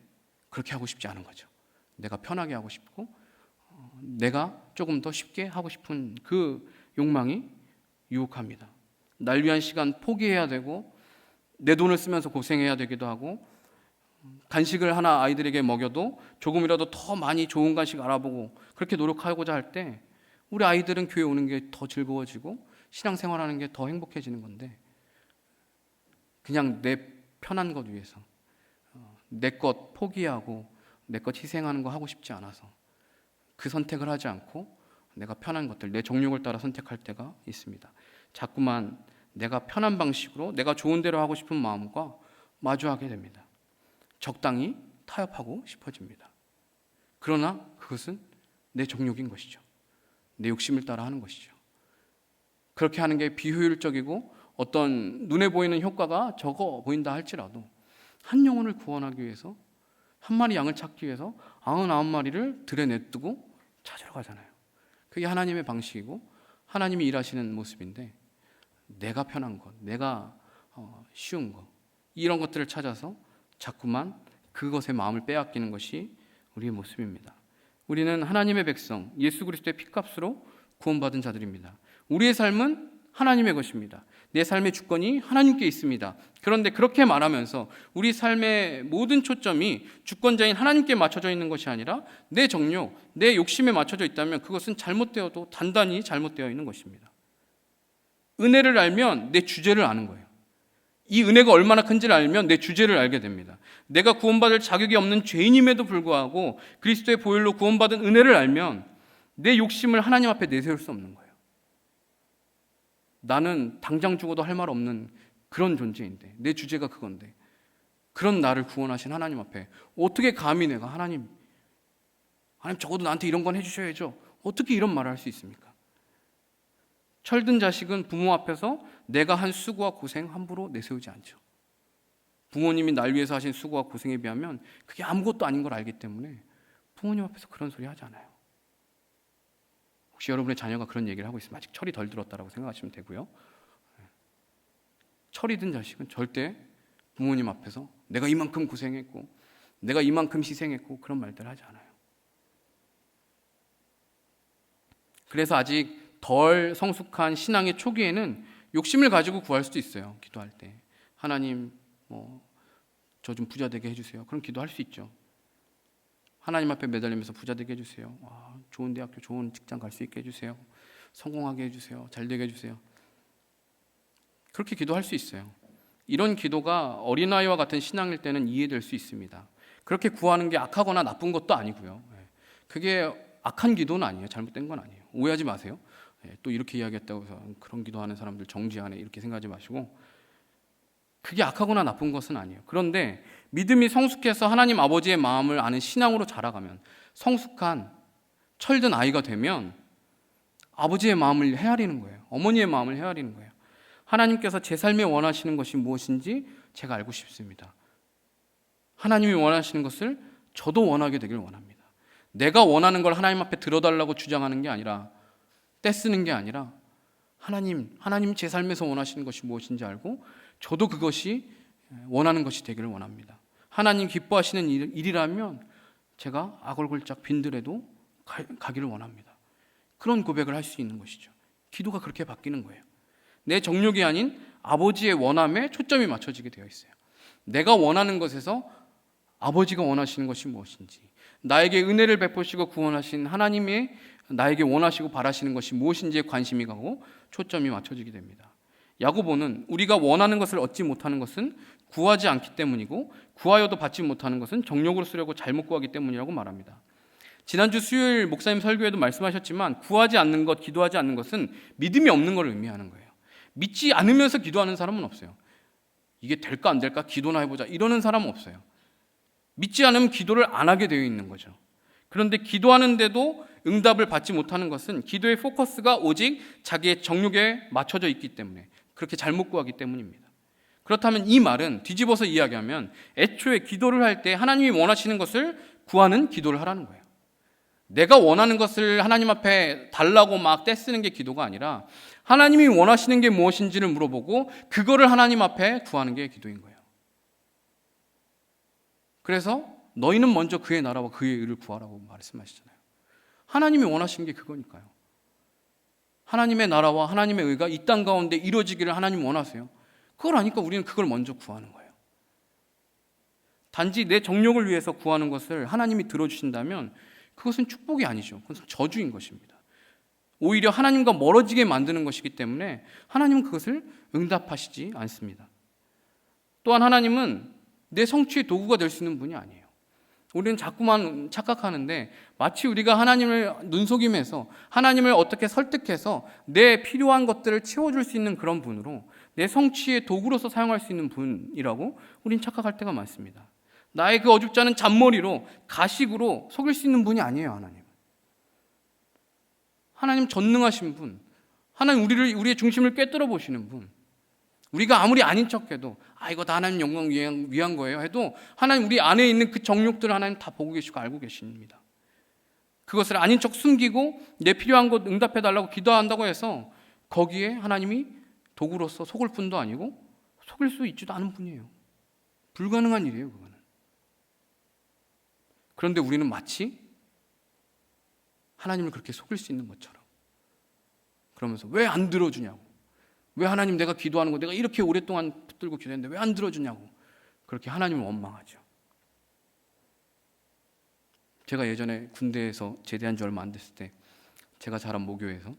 그렇게 하고 싶지 않은 거죠. 내가 편하게 하고 싶고 내가 조금 더 쉽게 하고 싶은 그 욕망이 유혹합니다. 날 위한 시간 포기해야 되고 내 돈을 쓰면서 고생해야 되기도 하고, 간식을 하나 아이들에게 먹여도 조금이라도 더 많이 좋은 간식 알아보고 그렇게 노력하고자 할 때 우리 아이들은 교회 오는 게 더 즐거워지고 신앙생활하는 게 더 행복해지는 건데, 그냥 내 편한 것 위해서 내 것 포기하고 내 것 희생하는 거 하고 싶지 않아서 그 선택을 하지 않고 내가 편한 것들, 내 정욕을 따라 선택할 때가 있습니다. 자꾸만 내가 편한 방식으로 내가 좋은 대로 하고 싶은 마음과 마주하게 됩니다. 적당히 타협하고 싶어집니다. 그러나 그것은 내 정욕인 것이죠. 내 욕심을 따라 하는 것이죠. 그렇게 하는 게 비효율적이고 어떤 눈에 보이는 효과가 적어 보인다 할지라도 한 영혼을 구원하기 위해서, 한 마리 양을 찾기 위해서 99마리를 들에 내두고 찾으러 가잖아요. 그게 하나님의 방식이고 하나님이 일하시는 모습인데, 내가 편한 것, 내가 쉬운 것, 이런 것들을 찾아서 자꾸만 그것에 마음을 빼앗기는 것이 우리의 모습입니다. 우리는 하나님의 백성, 예수 그리스도의 피값으로 구원받은 자들입니다. 우리의 삶은 하나님의 것입니다. 내 삶의 주권이 하나님께 있습니다. 그런데 그렇게 말하면서 우리 삶의 모든 초점이 주권자인 하나님께 맞춰져 있는 것이 아니라 내 정욕, 내 욕심에 맞춰져 있다면 그것은 잘못되어도 단단히 잘못되어 있는 것입니다. 은혜를 알면 내 주제를 아는 거예요. 이 은혜가 얼마나 큰지를 알면 내 주제를 알게 됩니다. 내가 구원받을 자격이 없는 죄인임에도 불구하고 그리스도의 보혈로 구원받은 은혜를 알면 내 욕심을 하나님 앞에 내세울 수 없는 거예요. 나는 당장 죽어도 할 말 없는 그런 존재인데, 내 주제가 그건데, 그런 나를 구원하신 하나님 앞에 어떻게 감히 내가 하나님 적어도 나한테 이런 건 해주셔야죠, 어떻게 이런 말을 할 수 있습니까? 철든 자식은 부모 앞에서 내가 한 수고와 고생 함부로 내세우지 않죠. 부모님이 날 위해서 하신 수고와 고생에 비하면 그게 아무것도 아닌 걸 알기 때문에 부모님 앞에서 그런 소리 하지 않아요. 혹시 여러분의 자녀가 그런 얘기를 하고 있으면 아직 철이 덜 들었다라고 생각하시면 되고요. 철이 든 자식은 절대 부모님 앞에서 내가 이만큼 고생했고 내가 이만큼 희생했고 그런 말들 하지 않아요. 그래서 아직 덜 성숙한 신앙의 초기에는 욕심을 가지고 구할 수도 있어요. 기도할 때 하나님 저 좀 부자 되게 해주세요. 그럼 기도할 수 있죠. 하나님 앞에 매달리면서 부자 되게 해주세요. 좋은 대학교, 좋은 직장 갈 수 있게 해주세요. 성공하게 해주세요. 잘 되게 해주세요. 그렇게 기도할 수 있어요. 이런 기도가 어린아이와 같은 신앙일 때는 이해될 수 있습니다. 그렇게 구하는 게 악하거나 나쁜 것도 아니고요. 그게 악한 기도는 아니에요. 잘못된 건 아니에요. 오해하지 마세요. 또 이렇게 이야기했다고 해서 그런 기도하는 사람들 정지하네 이렇게 생각하지 마시고, 그게 악하거나 나쁜 것은 아니에요. 그런데 믿음이 성숙해서 하나님 아버지의 마음을 아는 신앙으로 자라가면 성숙한 철든 아이가 되면 아버지의 마음을 헤아리는 거예요. 어머니의 마음을 헤아리는 거예요. 하나님께서 제 삶에 원하시는 것이 무엇인지 제가 알고 싶습니다. 하나님이 원하시는 것을 저도 원하게 되길 원합니다. 내가 원하는 걸 하나님 앞에 들어달라고 주장하는 게 아니라, 떼쓰는 게 아니라, 하나님 제 삶에서 원하시는 것이 무엇인지 알고 저도 그것이 원하는 것이 되기를 원합니다. 하나님 기뻐하시는 일이라면 제가 악얼굴짝 빈들에도 가기를 원합니다. 그런 고백을 할 수 있는 것이죠. 기도가 그렇게 바뀌는 거예요. 내 정욕이 아닌 아버지의 원함에 초점이 맞춰지게 되어 있어요. 내가 원하는 것에서 아버지가 원하시는 것이 무엇인지, 나에게 은혜를 베푸시고 구원하신 하나님의 나에게 원하시고 바라시는 것이 무엇인지에 관심이 가고 초점이 맞춰지게 됩니다. 야고보는 우리가 원하는 것을 얻지 못하는 것은 구하지 않기 때문이고 구하여도 받지 못하는 것은 정욕으로 쓰려고 잘못 구하기 때문이라고 말합니다. 지난주 수요일 목사님 설교에도 말씀하셨지만 구하지 않는 것, 기도하지 않는 것은 믿음이 없는 걸 의미하는 거예요. 믿지 않으면서 기도하는 사람은 없어요. 이게 될까 안 될까 기도나 해보자 이러는 사람은 없어요. 믿지 않으면 기도를 안 하게 되어 있는 거죠. 그런데 기도하는데도 응답을 받지 못하는 것은 기도의 포커스가 오직 자기의 정욕에 맞춰져 있기 때문에, 그렇게 잘못 구하기 때문입니다. 그렇다면 이 말은 뒤집어서 이야기하면 애초에 기도를 할 때 하나님이 원하시는 것을 구하는 기도를 하라는 거예요. 내가 원하는 것을 하나님 앞에 달라고 막 떼쓰는 게 기도가 아니라 하나님이 원하시는 게 무엇인지를 물어보고 그거를 하나님 앞에 구하는 게 기도인 거예요. 그래서 너희는 먼저 그의 나라와 그의 의를 구하라고 말씀하시잖아요. 하나님이 원하시는 게 그거니까요. 하나님의 나라와 하나님의 의가 이 땅 가운데 이루어지기를 하나님 원하세요. 그걸 아니까 우리는 그걸 먼저 구하는 거예요. 단지 내 정욕을 위해서 구하는 것을 하나님이 들어주신다면 그것은 축복이 아니죠. 그것은 저주인 것입니다. 오히려 하나님과 멀어지게 만드는 것이기 때문에 하나님은 그것을 응답하시지 않습니다. 또한 하나님은 내 성취의 도구가 될 수 있는 분이 아니에요. 우리는 자꾸만 착각하는데 마치 우리가 하나님을 눈속임해서 하나님을 어떻게 설득해서 내 필요한 것들을 채워줄 수 있는 그런 분으로, 내 성취의 도구로서 사용할 수 있는 분이라고 우린 착각할 때가 많습니다. 나의 그 어줍지 않은 잔머리로, 가식으로 속일 수 있는 분이 아니에요. 하나님 전능하신 분, 하나님 우리의 중심을 꿰뚫어 보시는 분. 우리가 아무리 아닌 척해도 이거 다 하나님 영광 위한 거예요 해도 하나님 우리 안에 있는 그 정욕들을 하나님 다 보고 계시고 알고 계십니다. 그것을 아닌 척 숨기고 내 필요한 것 응답해 달라고 기도한다고 해서 거기에 하나님이 도구로서 속을 뿐도 아니고 속일 수 있지도 않은 분이에요. 불가능한 일이에요, 그거는. 그런데 우리는 마치 하나님을 그렇게 속일 수 있는 것처럼, 그러면서 왜 안 들어주냐고, 왜 하나님 내가 기도하는 거 내가 이렇게 오랫동안 붙들고 기도했는데 왜 안 들어주냐고, 그렇게 하나님을 원망하죠. 제가 예전에 군대에서 제대한 지 얼마 안 됐을 때 제가 자란 모교에서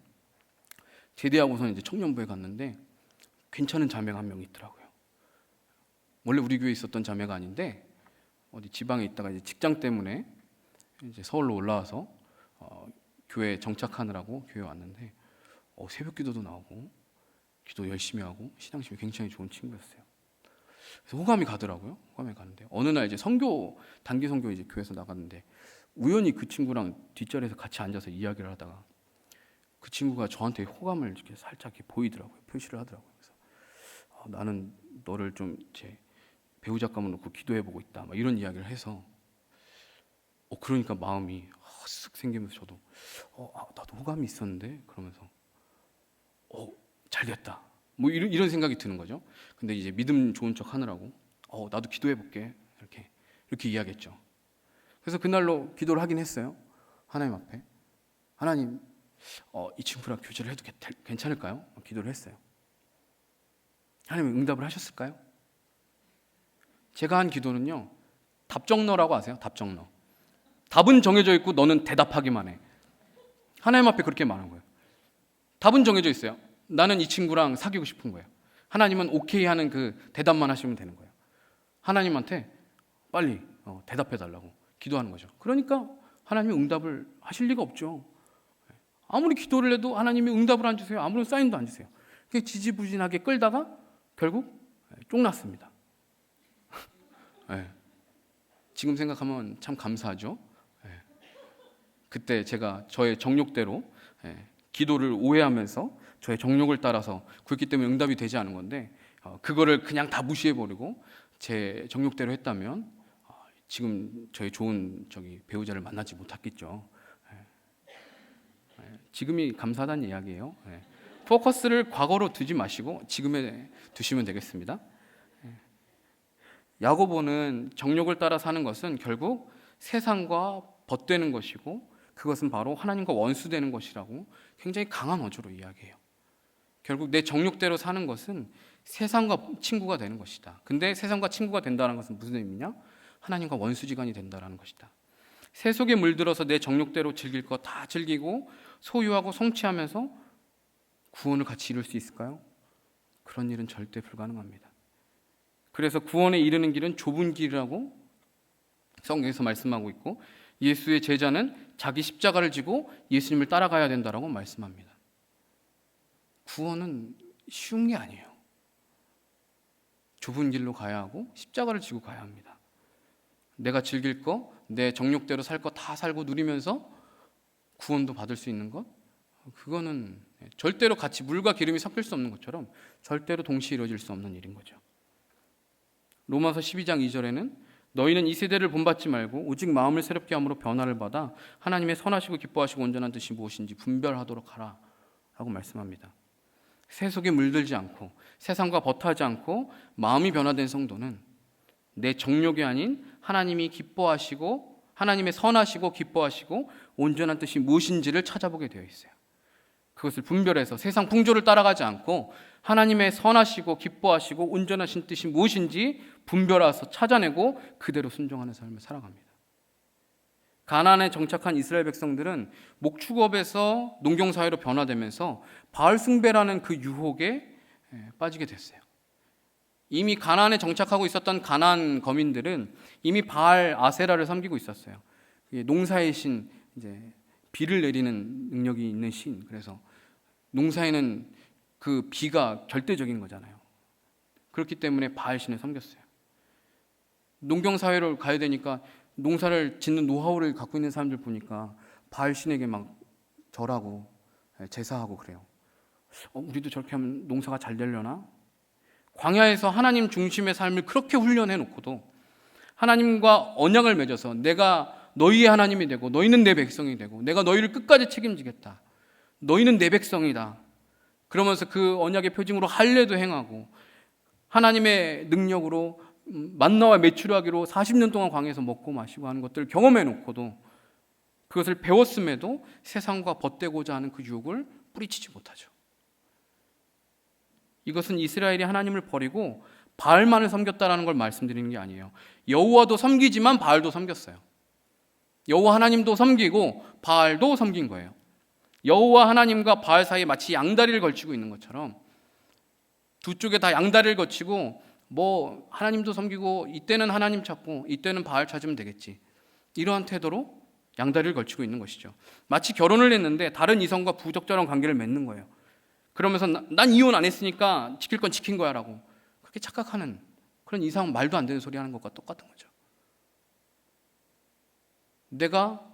제대하고서 이제 청년부에 갔는데 괜찮은 자매가 한 명 있더라고요. 원래 우리 교회에 있었던 자매가 아닌데 어디 지방에 있다가 이제 직장 때문에 이제 서울로 올라와서 교회 정착하느라고 교회 왔는데 새벽 기도도 나오고 기도 열심히 하고 신앙심이 굉장히 좋은 친구였어요. 그래서 호감이 가더라고요. 호감이 가는데 어느 날 이제 단기 선교 이제 교회에서 나갔는데 우연히 그 친구랑 뒷자리에서 같이 앉아서 이야기를 하다가 그 친구가 저한테 호감을 이렇게 살짝 이렇게 보이더라고요. 표시를 하더라고요. 그래서 나는 너를 좀 제 배우자 감을 놓고 기도해보고 있다, 막 이런 이야기를 해서 그러니까 마음이 쓱 생기면서 저도 나도 호감이 있었는데, 그러면서 잘 됐다, 뭐 이런 생각이 드는 거죠. 근데 이제 믿음 좋은 척 하느라고 나도 기도해볼게 이렇게 이야기했죠. 그래서 그날로 기도를 하긴 했어요. 하나님 앞에 하나님 이 친구랑 교제를 해도 괜찮을까요? 기도를 했어요. 하나님 응답을 하셨을까요? 제가 한 기도는요, 답정너라고 아세요? 답정너. 답은 정해져 있고 너는 대답하기만 해. 하나님 앞에 그렇게 말한 거예요. 답은 정해져 있어요. 나는 이 친구랑 사귀고 싶은 거예요. 하나님은 오케이 하는 그 대답만 하시면 되는 거예요. 하나님한테 빨리 대답해 달라고 기도하는 거죠. 그러니까 하나님이 응답을 하실 리가 없죠. 아무리 기도를 해도 하나님이 응답을 안 주세요. 아무런 사인도 안 주세요. 그게 지지부진하게 끌다가 결국 쫑났습니다. 네. 지금 생각하면 참 감사하죠. 네. 그때 제가 저의 정욕대로 기도를 오해하면서 저의 정욕을 따라서 그렇기 때문에 응답이 되지 않은 건데, 그거를 그냥 다 무시해버리고 제 정욕대로 했다면 지금 저희 좋은 배우자를 만나지 못했겠죠. 지금이 감사하다는 이야기예요. 포커스를 과거로 두지 마시고 지금에 두시면 되겠습니다. 야고보는 정욕을 따라 사는 것은 결국 세상과 벗되는 것이고, 그것은 바로 하나님과 원수되는 것이라고 굉장히 강한 어조로 이야기해요. 결국 내 정욕대로 사는 것은 세상과 친구가 되는 것이다. 근데 세상과 친구가 된다는 것은 무슨 의미냐? 하나님과 원수지간이 된다는 것이다. 세속에 물들어서 내 정욕대로 즐길 것 다 즐기고 소유하고 성취하면서 구원을 같이 이룰 수 있을까요? 그런 일은 절대 불가능합니다. 그래서 구원에 이르는 길은 좁은 길이라고 성경에서 말씀하고 있고, 예수의 제자는 자기 십자가를 지고 예수님을 따라가야 된다라고 말씀합니다. 구원은 쉬운 게 아니에요. 좁은 길로 가야 하고 십자가를 지고 가야 합니다. 내가 즐길 거, 내 정욕대로 살 거 다 살고 누리면서 구원도 받을 수 있는 것, 그거는 절대로 같이 물과 기름이 섞일 수 없는 것처럼 절대로 동시에 이루어질 수 없는 일인 거죠. 로마서 12장 2절에는 너희는 이 세대를 본받지 말고 오직 마음을 새롭게 함으로 변화를 받아 하나님의 선하시고 기뻐하시고 온전한 뜻이 무엇인지 분별하도록 하라 라고 말씀합니다. 세속에 물들지 않고 세상과 버타지 않고 마음이 변화된 성도는 내 정욕이 아닌 하나님이 기뻐하시고 하나님의 선하시고 기뻐하시고 온전한 뜻이 무엇인지를 찾아보게 되어 있어요. 그것을 분별해서 세상 풍조를 따라가지 않고 하나님의 선하시고 기뻐하시고 온전하신 뜻이 무엇인지 분별해서 찾아내고 그대로 순종하는 삶을 살아갑니다. 가나안에 정착한 이스라엘 백성들은 목축업에서 농경사회로 변화되면서 바알 숭배라는 그 유혹에 빠지게 됐어요. 이미 가나안에 정착하고 있었던 가나안 거민들은 이미 바알 아세라를 섬기고 있었어요. 농사의 신, 비를 내리는 능력이 있는 신. 그래서 농사에는 그 비가 절대적인 거잖아요. 그렇기 때문에 바알 신을 섬겼어요. 농경 사회로 가야 되니까 농사를 짓는 노하우를 갖고 있는 사람들 보니까 바알 신에게 막 절하고 제사하고 그래요. 우리도 저렇게 하면 농사가 잘 되려나? 광야에서 하나님 중심의 삶을 그렇게 훈련해 놓고도 하나님과 언약을 맺어서 내가 너희의 하나님이 되고 너희는 내 백성이 되고 내가 너희를 끝까지 책임지겠다. 너희는 내 백성이다. 그러면서 그 언약의 표징으로 할례도 행하고 하나님의 능력으로 만나와 메추라기로 40년 동안 광야에서 먹고 마시고 하는 것들을 경험해 놓고도 그것을 배웠음에도 세상과 벗되고자 하는 그 유혹을 뿌리치지 못하죠. 이것은 이스라엘이 하나님을 버리고 바알만을 섬겼다라는 걸 말씀드리는 게 아니에요. 여호와도 섬기지만 바알도 섬겼어요. 여호와 하나님도 섬기고 바알도 섬긴 거예요. 여호와 하나님과 바알 사이에 마치 양다리를 걸치고 있는 것처럼 두 쪽에 다 양다리를 거치고 하나님도 섬기고 이때는 하나님 찾고 이때는 바알 찾으면 되겠지, 이러한 태도로 양다리를 걸치고 있는 것이죠. 마치 결혼을 했는데 다른 이성과 부적절한 관계를 맺는 거예요. 그러면서 난 이혼 안 했으니까 지킬 건 지킨 거야 라고 그렇게 착각하는 그런 이상 말도 안 되는 소리 하는 것과 똑같은 거죠. 내가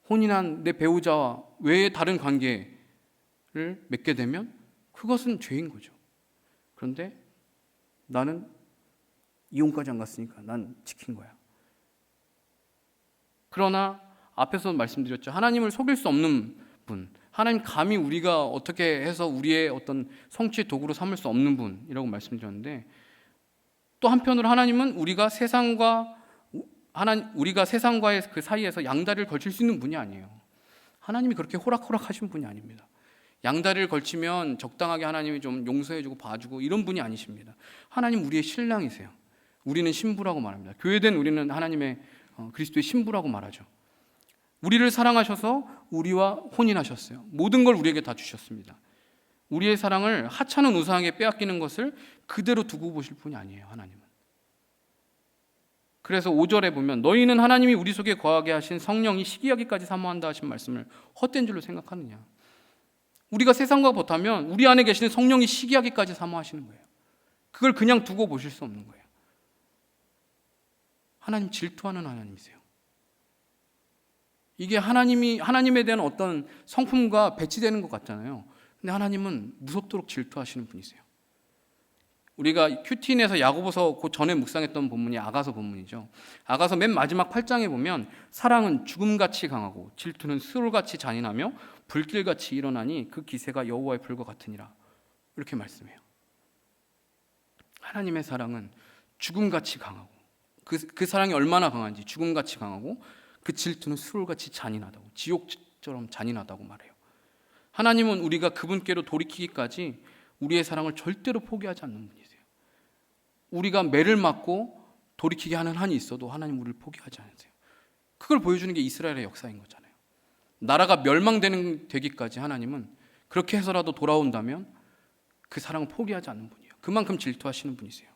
혼인한 내 배우자와 외의 다른 관계를 맺게 되면 그것은 죄인 거죠. 그런데 나는 이혼까지 안 갔으니까 난 지킨 거야. 그러나 앞에서 말씀드렸죠. 하나님을 속일 수 없는 분, 하나님 감히 우리가 어떻게 해서 우리의 어떤 성취의 도구로 삼을 수 없는 분이라고 말씀드렸는데, 또 한편으로 하나님은 우리가 세상과의 그 사이에서 양다리를 걸칠 수 있는 분이 아니에요. 하나님이 그렇게 호락호락하신 분이 아닙니다. 양다리를 걸치면 적당하게 하나님이 좀 용서해주고 봐주고 이런 분이 아니십니다. 하나님 우리의 신랑이세요. 우리는 신부라고 말합니다. 교회된 우리는 하나님의 그리스도의 신부라고 말하죠. 우리를 사랑하셔서 우리와 혼인하셨어요. 모든 걸 우리에게 다 주셨습니다. 우리의 사랑을 하찮은 우상에게 빼앗기는 것을 그대로 두고 보실 분이 아니에요, 하나님은. 그래서 5절에 보면 너희는 하나님이 우리 속에 거하게 하신 성령이 시기하기까지 사모한다 하신 말씀을 헛된 줄로 생각하느냐. 우리가 세상과 벗하면 우리 안에 계시는 성령이 시기하기까지 사모하시는 거예요. 그걸 그냥 두고 보실 수 없는 거예요. 하나님 질투하는 하나님이세요. 이게 하나님에 대한 어떤 성품과 배치되는 것 같잖아요. 근데 하나님은 무섭도록 질투하시는 분이세요. 우리가 큐티인에서 야고보서 그 전에 묵상했던 본문이 아가서 본문이죠. 아가서 맨 마지막 8장에 보면 사랑은 죽음같이 강하고 질투는 수울같이 잔인하며 불길같이 일어나니 그 기세가 여호와의 불과 같으니라. 이렇게 말씀해요. 하나님의 사랑은 죽음같이 강하고 그 사랑이 얼마나 강한지 죽음같이 강하고 그 질투는 수울같이 잔인하다고, 지옥처럼 잔인하다고 말해요. 하나님은 우리가 그분께로 돌이키기까지 우리의 사랑을 절대로 포기하지 않는 분이세요. 우리가 매를 맞고 돌이키게 하는 한이 있어도 하나님 우리를 포기하지 않으세요. 그걸 보여주는 게 이스라엘의 역사인 거잖아요. 나라가 멸망되기까지 하나님은 그렇게 해서라도 돌아온다면 그 사랑을 포기하지 않는 분이에요. 그만큼 질투하시는 분이세요.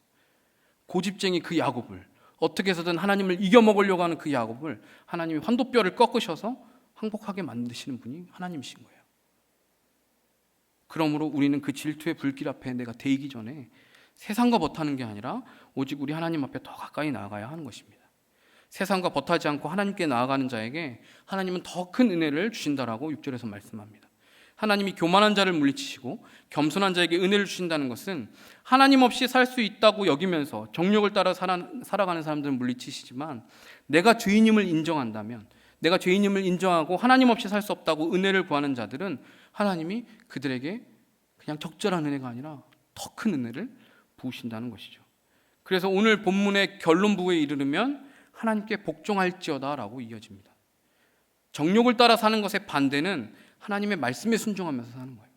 고집쟁이 그 야곱을, 어떻게 해서든 하나님을 이겨먹으려고 하는 그 야곱을 하나님이 환도뼈를 꺾으셔서 항복하게 만드시는 분이 하나님이신 거예요. 그러므로 우리는 그 질투의 불길 앞에 내가 데이기 전에 세상과 버타는 게 아니라 오직 우리 하나님 앞에 더 가까이 나아가야 하는 것입니다. 세상과 버타지 않고 하나님께 나아가는 자에게 하나님은 더 큰 은혜를 주신다라고 6절에서 말씀합니다. 하나님이 교만한 자를 물리치시고 겸손한 자에게 은혜를 주신다는 것은 하나님 없이 살 수 있다고 여기면서 정욕을 따라 살아가는 사람들은 물리치시지만 내가 죄인임을 인정한다면, 내가 죄인임을 인정하고 하나님 없이 살 수 없다고 은혜를 구하는 자들은 하나님이 그들에게 그냥 적절한 은혜가 아니라 더 큰 은혜를 부으신다는 것이죠. 그래서 오늘 본문의 결론 부분에 이르르면 하나님께 복종할지어다 라고 이어집니다. 정욕을 따라 사는 것의 반대는 하나님의 말씀에 순종하면서 사는 거예요.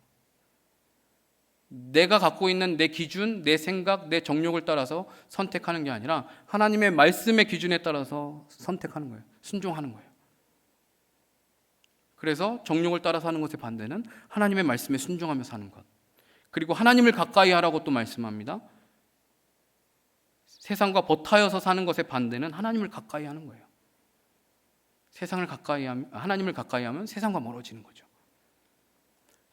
내가 갖고 있는 내 기준, 내 생각, 내 정욕을 따라서 선택하는 게 아니라 하나님의 말씀의 기준에 따라서 선택하는 거예요. 순종하는 거예요. 그래서 정욕을 따라 사는 것의 반대는 하나님의 말씀에 순종하며 사는 것. 그리고 하나님을 가까이 하라고 또 말씀합니다. 세상과 버타여서 사는 것의 반대는 하나님을 가까이 하는 거예요. 하나님을 가까이 하면 세상과 멀어지는 거죠.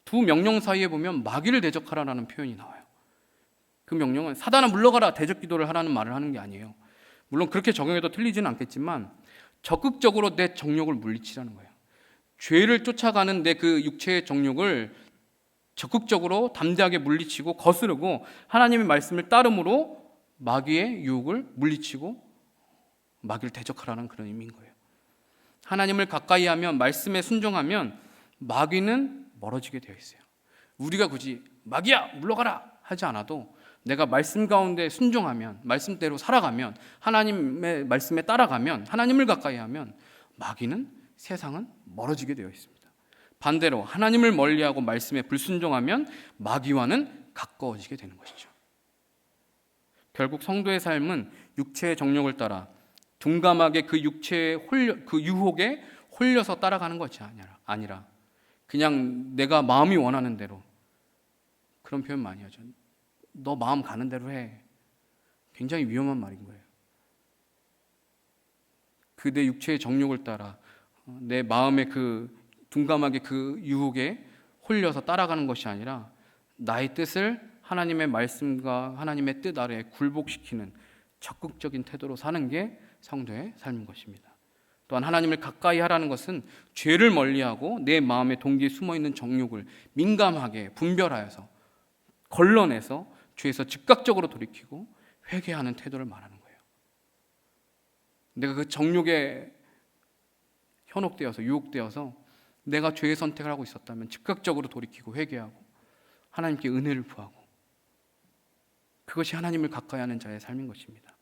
두 명령 사이에 보면 마귀를 대적하라라는 표현이 나와요. 그 명령은 사단아 물러가라, 대적 기도를 하라는 말을 하는 게 아니에요. 물론 그렇게 적용해도 틀리지는 않겠지만 적극적으로 내 정욕을 물리치라는 거예요. 죄를 쫓아가는 내 그 육체의 정욕을 적극적으로 담대하게 물리치고 거스르고 하나님의 말씀을 따름으로 마귀의 유혹을 물리치고 마귀를 대적하라는 그런 의미인 거예요. 하나님을 가까이 하면, 말씀에 순종하면 마귀는 멀어지게 되어 있어요. 우리가 굳이 마귀야 물러가라 하지 않아도 내가 말씀 가운데 순종하면, 말씀대로 살아가면, 하나님의 말씀에 따라가면, 하나님을 가까이 하면 마귀는, 세상은 멀어지게 되어 있습니다. 반대로 하나님을 멀리하고 말씀에 불순종하면 마귀와는 가까워지게 되는 것이죠. 결국 성도의 삶은 육체의 정욕을 따라 둔감하게 그 육체의 그 유혹에 홀려서 따라가는 것이 아니라 그냥 내가 마음이 원하는 대로, 그런 표현 많이 하죠. 너 마음 가는 대로 해. 굉장히 위험한 말인 거예요. 그 내 육체의 정욕을 따라 내 마음의 그 둔감하게 그 유혹에 홀려서 따라가는 것이 아니라 나의 뜻을 하나님의 말씀과 하나님의 뜻 아래에 굴복시키는 적극적인 태도로 사는 게 성도의 삶인 것입니다. 또한 하나님을 가까이 하라는 것은 죄를 멀리하고 내 마음의 동기에 숨어있는 정욕을 민감하게 분별하여서 걸러내서 죄에서 즉각적으로 돌이키고 회개하는 태도를 말하는 거예요. 내가 그 정욕에 현혹되어서 유혹되어서 내가 죄의 선택을 하고 있었다면 즉각적으로 돌이키고 회개하고 하나님께 은혜를 구하고, 그것이 하나님을 가까이 하는 자의 삶인 것입니다.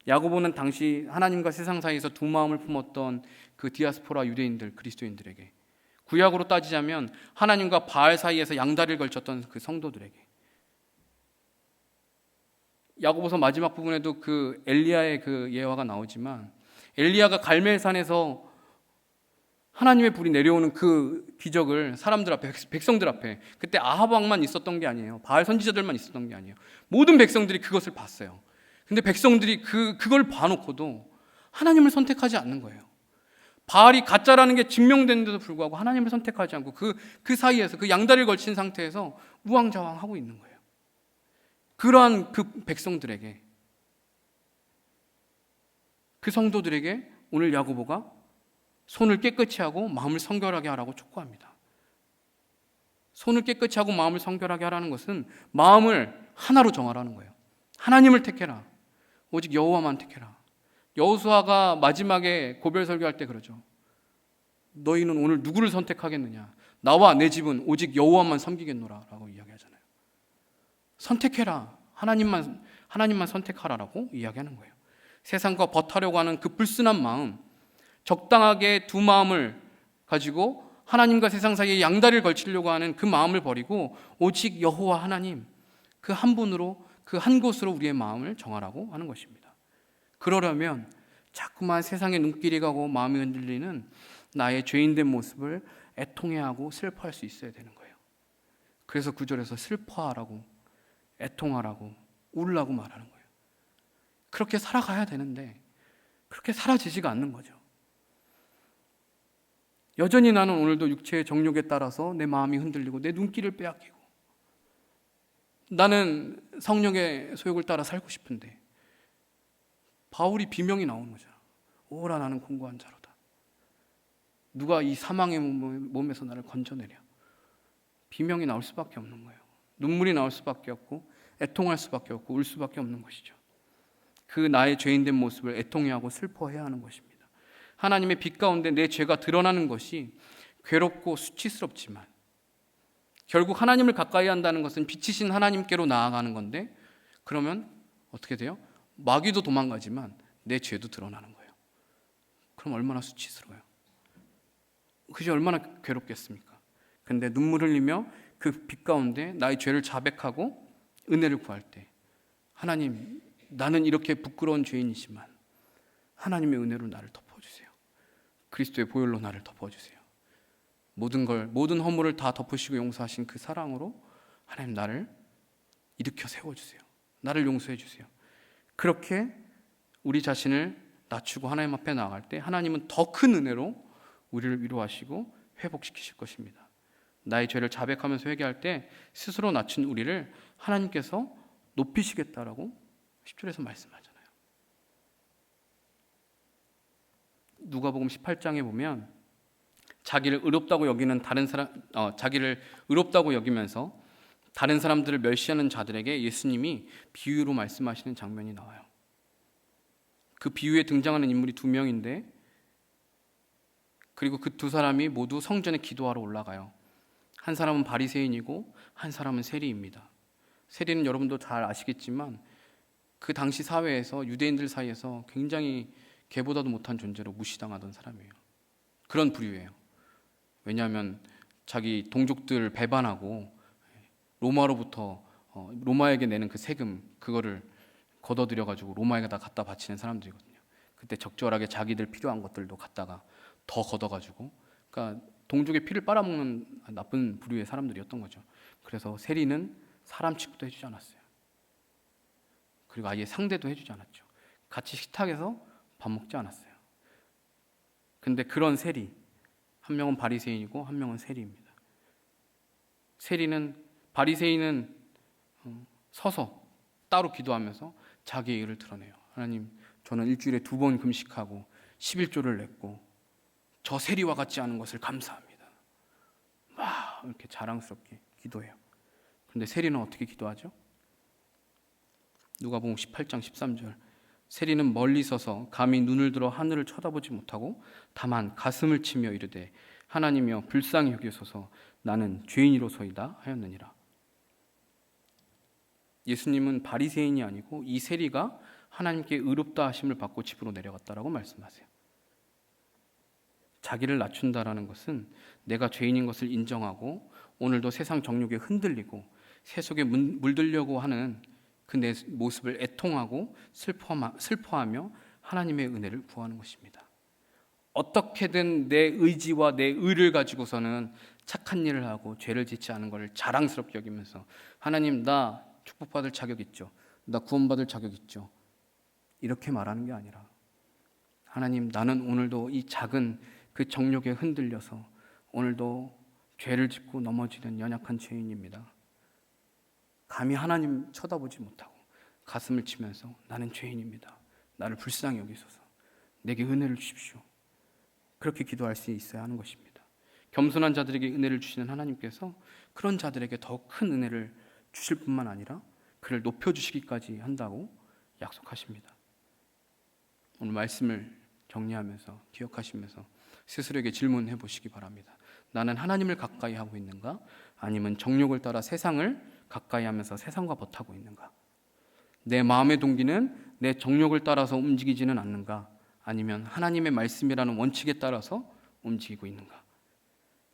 야고보는 당시 하나님과 세상 사이에서 두 마음을 품었던 그 디아스포라 유대인들, 그리스도인들에게, 구약으로 따지자면 하나님과 바알 사이에서 양다리를 걸쳤던 그 성도들에게, 야고보서 마지막 부분에도 그 엘리야의 그 예화가 나오지만 엘리야가 갈멜산에서 하나님의 불이 내려오는 그 기적을 사람들 앞에, 백성들 앞에, 그때 아합 왕만 있었던 게 아니에요. 바알 선지자들만 있었던 게 아니에요. 모든 백성들이 그것을 봤어요. 근데 백성들이 그걸 봐놓고도 하나님을 선택하지 않는 거예요. 바알이 가짜라는 게 증명됐는데도 불구하고 하나님을 선택하지 않고 그 사이에서 그 양다리를 걸친 상태에서 우왕좌왕하고 있는 거예요. 그러한 그 백성들에게, 그 성도들에게 오늘 야고보가 손을 깨끗이 하고 마음을 성결하게 하라고 촉구합니다. 손을 깨끗이 하고 마음을 성결하게 하라는 것은 마음을 하나로 정하라는 거예요. 하나님을 택해라. 오직 여호와만 택해라. 여호수아가 마지막에 고별 설교할 때 그러죠. 너희는 오늘 누구를 선택하겠느냐? 나와 내 집은 오직 여호와만 섬기겠노라 라고 이야기하잖아요. 선택해라. 하나님만 선택하라라고 이야기하는 거예요. 세상과 벗하려고 하는 그 불순한 마음, 적당하게 두 마음을 가지고 하나님과 세상 사이에 양다리를 걸치려고 하는 그 마음을 버리고 오직 여호와 하나님, 그 한 분으로, 그 한 곳으로 우리의 마음을 정하라고 하는 것입니다. 그러려면 자꾸만 세상의 눈길이 가고 마음이 흔들리는 나의 죄인된 모습을 애통해하고 슬퍼할 수 있어야 되는 거예요. 그래서 9절에서 슬퍼하라고, 애통하라고, 울라고 말하는 거예요. 그렇게 살아가야 되는데 그렇게 살아지지가 않는 거죠. 여전히 나는 오늘도 육체의 정욕에 따라서 내 마음이 흔들리고 내 눈길을 빼앗기고 나는 성령의 소욕을 따라 살고 싶은데 바울이 비명이 나오는 거죠. 오라 나는 공고한 자로다. 누가 이 사망의 몸에서 나를 건져내랴. 비명이 나올 수밖에 없는 거예요. 눈물이 나올 수밖에 없고 애통할 수밖에 없고 울 수밖에 없는 것이죠. 그 나의 죄인된 모습을 애통해하고 슬퍼해야 하는 것입니다. 하나님의 빛 가운데 내 죄가 드러나는 것이 괴롭고 수치스럽지만 결국 하나님을 가까이 한다는 것은 빛이신 하나님께로 나아가는 건데 그러면 어떻게 돼요? 마귀도 도망가지만 내 죄도 드러나는 거예요. 그럼 얼마나 수치스러워요. 그것이 얼마나 괴롭겠습니까? 근데 눈물 흘리며 그 빛 가운데 나의 죄를 자백하고 은혜를 구할 때 하나님, 나는 이렇게 부끄러운 죄인이지만 하나님의 은혜로 나를 덮어주세요. 그리스도의 보혈로 나를 덮어주세요. 모든 허물을 다 덮으시고 용서하신 그 사랑으로 하나님 나를 일으켜 세워주세요. 나를 용서해 주세요. 그렇게 우리 자신을 낮추고 하나님 앞에 나아갈 때 하나님은 더 큰 은혜로 우리를 위로하시고 회복시키실 것입니다. 나의 죄를 자백하면서 회개할 때 스스로 낮춘 우리를 하나님께서 높이시겠다라고 10절에서 말씀하잖아요. 누가복음 18장에 보면 자기를 의롭다고 여기면서 다른 사람들을 멸시하는 자들에게 예수님이 비유로 말씀하시는 장면이 나와요. 그 비유에 등장하는 인물이 두 명인데 그리고 그 두 사람이 모두 성전에 기도하러 올라가요. 한 사람은 바리새인이고 한 사람은 세리입니다. 세리는 여러분도 잘 아시겠지만 그 당시 사회에서 유대인들 사이에서 굉장히 개보다도 못한 존재로 무시당하던 사람이에요. 그런 부류예요. 왜냐하면 자기 동족들을 배반하고 로마에게 내는 그 세금 그거를 걷어들여 가지고 로마에다 갖다 바치는 사람들이거든요. 그때 적절하게 자기들 필요한 것들도 갖다가 더 걷어가지고, 그러니까 동족의 피를 빨아먹는 나쁜 부류의 사람들이었던 거죠. 그래서 세리는 사람 취급도 해주지 않았어요. 그리고 아예 상대도 해주지 않았죠. 같이 식탁에서 밥 먹지 않았어요. 근데 그런 세리, 한 명은 바리새인이고 한 명은 세리입니다. 바리새인은 서서 따로 기도하면서 자기의 일을 드러내요. 하나님, 저는 일주일에 2번 금식하고 11조를 냈고 저 세리와 같지 않은 것을 감사합니다. 막 이렇게 자랑스럽게 기도해요. 그런데 세리는 어떻게 기도하죠? 누가복음 18장 13절, 세리는 멀리 서서 감히 눈을 들어 하늘을 쳐다보지 못하고 다만 가슴을 치며 이르되 하나님이여 불쌍히 여기소서 나는 죄인이로소이다 하였느니라. 예수님은 바리새인이 아니고 이 세리가 하나님께 의롭다 하심을 받고 집으로 내려갔다라고 말씀하세요. 자기를 낮춘다라는 것은 내가 죄인인 것을 인정하고 오늘도 세상 정욕에 흔들리고 세속에 물들려고 하는 그 내 모습을 애통하고 슬퍼하며 하나님의 은혜를 구하는 것입니다. 어떻게든 내 의지와 내 의를 가지고서는 착한 일을 하고 죄를 짓지 않은 것을 자랑스럽게 여기면서 하나님, 나 축복받을 자격 있죠. 나 구원받을 자격 있죠. 이렇게 말하는 게 아니라 하나님, 나는 오늘도 이 작은 그 정욕에 흔들려서 오늘도 죄를 짓고 넘어지는 연약한 죄인입니다. 감히 하나님 쳐다보지 못하고 가슴을 치면서 나는 죄인입니다. 나를 불쌍히 여기소서. 내게 은혜를 주십시오. 그렇게 기도할 수 있어야 하는 것입니다. 겸손한 자들에게 은혜를 주시는 하나님께서 그런 자들에게 더 큰 은혜를 주실 뿐만 아니라 그를 높여주시기까지 한다고 약속하십니다. 오늘 말씀을 정리하면서 기억하시면서 스스로에게 질문해 보시기 바랍니다. 나는 하나님을 가까이 하고 있는가? 아니면 정욕을 따라 세상을 가까이 하면서 세상과 버타고 있는가? 내 마음의 동기는 내 정욕을 따라서 움직이지는 않는가? 아니면 하나님의 말씀이라는 원칙에 따라서 움직이고 있는가?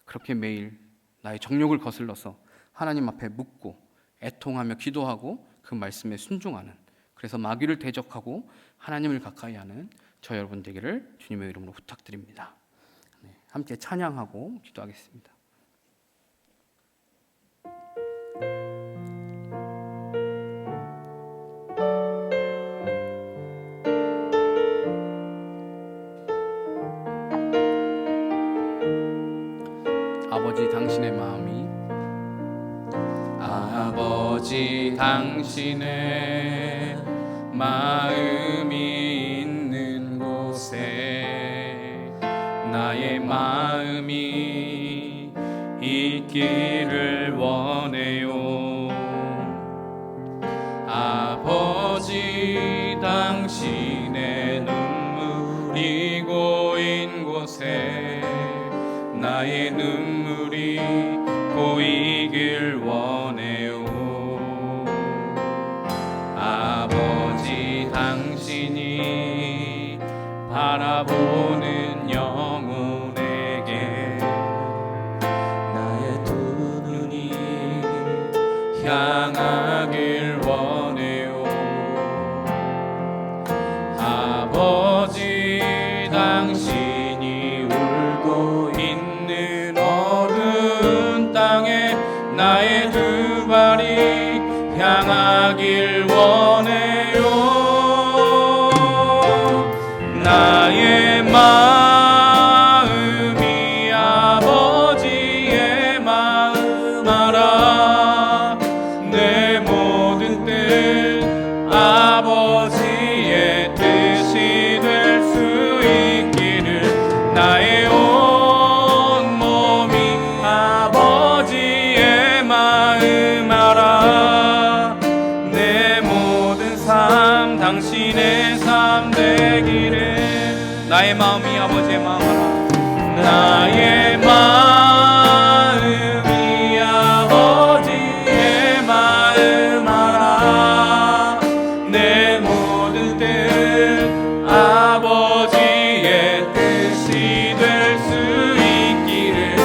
그렇게 매일 나의 정욕을 거슬러서 하나님 앞에 묻고 애통하며 기도하고 그 말씀에 순종하는, 그래서 마귀를 대적하고 하나님을 가까이 하는 저 여러분 되기를 주님의 이름으로 부탁드립니다. 함께 찬양하고 기도하겠습니다. 아버지 당신의 마음이, 아버지 당신의 마음이 있는 곳에 나의 마음이 있기를 원해요. 아버지 당신의 눈물이 고인 곳에 나의 눈물이 고이길 원해요. 아버지 당신이 바라보는 영혼에게 나의 두 눈이 향하길 원해요. 아버지 당신이 울고 있는 어두운 땅에 나의 두 발이 향하길 원해요. 나의 마음이 아버지의 마음 알아. 내 모든 뜻 아버지의 뜻이 될 수 있기를 나의 온 몸이 아버지의 마음 알아. 내 모든 삶 당신의 삶 되기를. 나의 마음이 아버지의 마음 알아. 나의 마음이 아버지의 마음 알아. 내 모든 뜻 아버지의 뜻이 될 수 있기를.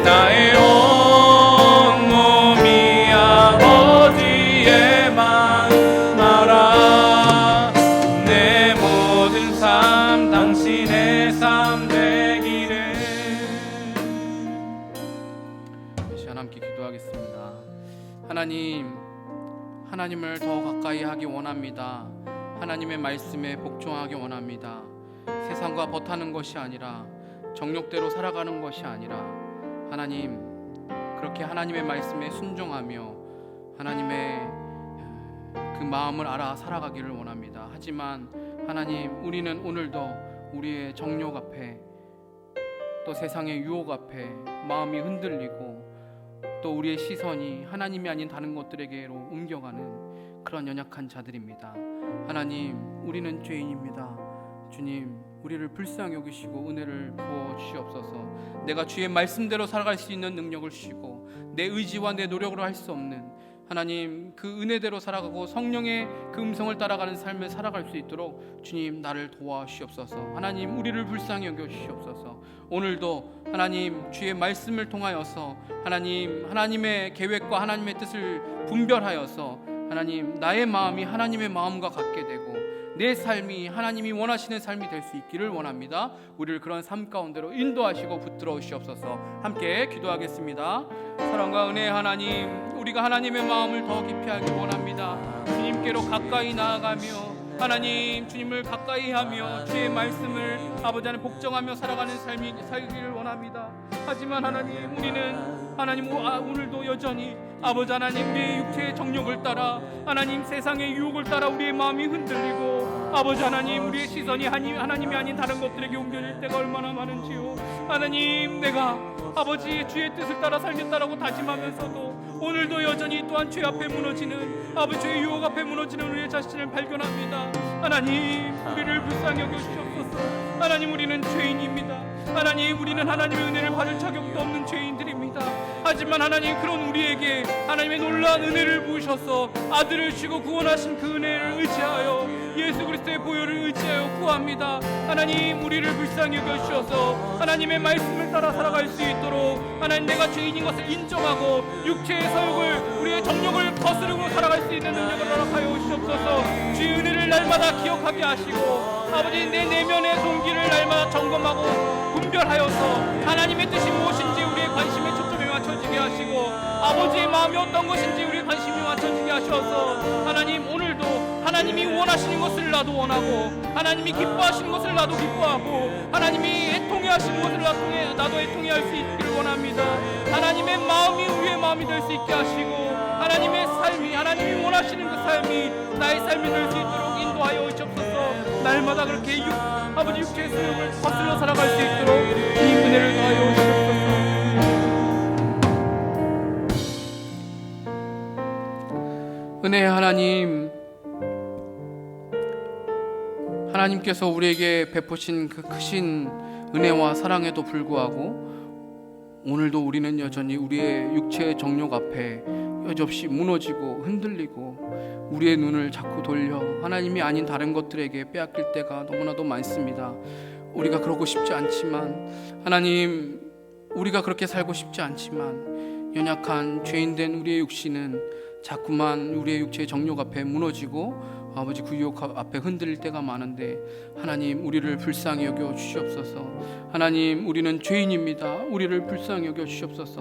나의 온 몸이 아버지의 마음 알아. 내 모든 삶 당신의 삶 되기를. 이 시간 함께 기도하겠습니다. 하나님을 더 가까이 하기 원합니다. 하나님의 말씀에 복종하기 원합니다. 세상과 버타는 것이 아니라, 정욕대로 살아가는 것이 아니라, 하나님, 그렇게 하나님의 말씀에 순종하며 하나님의 그 마음을 알아 살아가기를 원합니다. 하지만 하나님, 우리는 오늘도 우리의 정욕 앞에, 또 세상의 유혹 앞에 마음이 흔들리고, 또 우리의 시선이 하나님이 아닌 다른 것들에게로 옮겨가는 그런 연약한 자들입니다. 하나님, 우리는 죄인입니다. 주님, 우리를 불쌍히 여기시고 은혜를 부어 주시옵소서. 내가 주의 말씀대로 살아갈 수 있는 능력을 주시고, 내 의지와 내 노력으로 할 수 없는 하나님 그 은혜대로 살아가고 성령의 그 음성을 따라가는 삶을 살아갈 수 있도록 주님 나를 도와주시옵소서. 하나님, 우리를 불쌍히 여겨주시옵소서. 오늘도 하나님 주의 말씀을 통하여서 하나님의 계획과 하나님의 뜻을 분별하여서 하나님, 나의 마음이 하나님의 마음과 같게 되고 내 삶이 하나님이 원하시는 삶이 될 수 있기를 원합니다. 우리를 그런 삶 가운데로 인도하시고 붙들어 주시옵소서. 함께 기도하겠습니다. 사랑과 은혜의 하나님, 우리가 하나님의 마음을 더 깊이 알기 원합니다. 주님께로 가까이 나아가며 하나님, 주님을 가까이 하며 주의 말씀을 아버지 안에 복종하며 살아가는 삶이 살기를 원합니다. 하지만 하나님, 우리는 하나님 오늘도 여전히 아버지 하나님, 우리의 육체의 정욕을 따라 하나님 세상의 유혹을 따라 우리의 마음이 흔들리고 아버지 하나님, 우리의 시선이 하나님이 아닌 다른 것들에게 옮겨질 때가 얼마나 많은지요. 하나님, 내가 아버지 주의 뜻을 따라 살겠다라고 다짐하면서도 오늘도 여전히 또한 죄 앞에 무너지는, 아버지 죄의 유혹 앞에 무너지는 우리의 자신을 발견합니다. 하나님, 우리를 불쌍히 여겨주시옵소서. 하나님, 우리는 죄인입니다. 하나님, 우리는 하나님의 은혜를 받을 자격도 없는 죄인들입니다. 하지만 하나님, 그런 우리에게 하나님의 놀라운 은혜를 부으셔서 아들을 주시고 구원하신 그 은혜를 의지하여 예수 그리스도의 보혈을 의지하여 구합니다. 하나님, 우리를 불쌍히 여겨주셔서 하나님의 말씀을 따라 살아갈 수 있도록, 하나님, 내가 죄인인 것을 인정하고 육체의 사욕을, 우리의 정욕을 거스르고 살아갈 수 있는 능력을 허락하여 주시옵소서. 주의 은혜를 날마다 기억하게 하시고, 아버지, 내 내면의 동기를 날마다 점검하고 분별하여서 하나님의 뜻이 무엇인지 우리의 관심의 초점에 맞춰지게 하시고, 아버지의 마음이 어떤 것인지 우리의 관심이 맞춰지게 하셔서 하나님, 오늘도 하나님이 원하시는 것을 나도 원하고, 하나님이 기뻐하시는 것을 나도 기뻐하고, 하나님이 애통해 하시는 것을 나도 애통해 할 수 있기를 원합니다. 하나님의 마음이 우리의 마음이 될 수 있게 하시고, 하나님의 삶이, 하나님이 원하시는 그 삶이 나의 삶이 될 수 있도록 인도하여 주옵소서. 날마다 그렇게 아버지 육체의 소욕을 거슬러 살아갈 수 있도록 이 은혜를 더하여 주옵소서. 은혜의 하나님, 하나님께서 우리에게 베푸신 그 크신 은혜와 사랑에도 불구하고 오늘도 우리는 여전히 우리의 육체의 정욕 앞에 여지없이 무너지고 흔들리고 우리의 눈을 자꾸 돌려 하나님이 아닌 다른 것들에게 빼앗길 때가 너무나도 많습니다. 우리가 그러고 싶지 않지만, 하나님, 우리가 그렇게 살고 싶지 않지만 연약한 죄인된 우리의 육신은 자꾸만 우리의 육체의 정욕 앞에 무너지고 아버지 그 유혹 앞에 흔들릴 때가 많은데, 하나님, 우리를 불쌍히 여겨 주시옵소서. 하나님, 우리는 죄인입니다. 우리를 불쌍히 여겨 주시옵소서.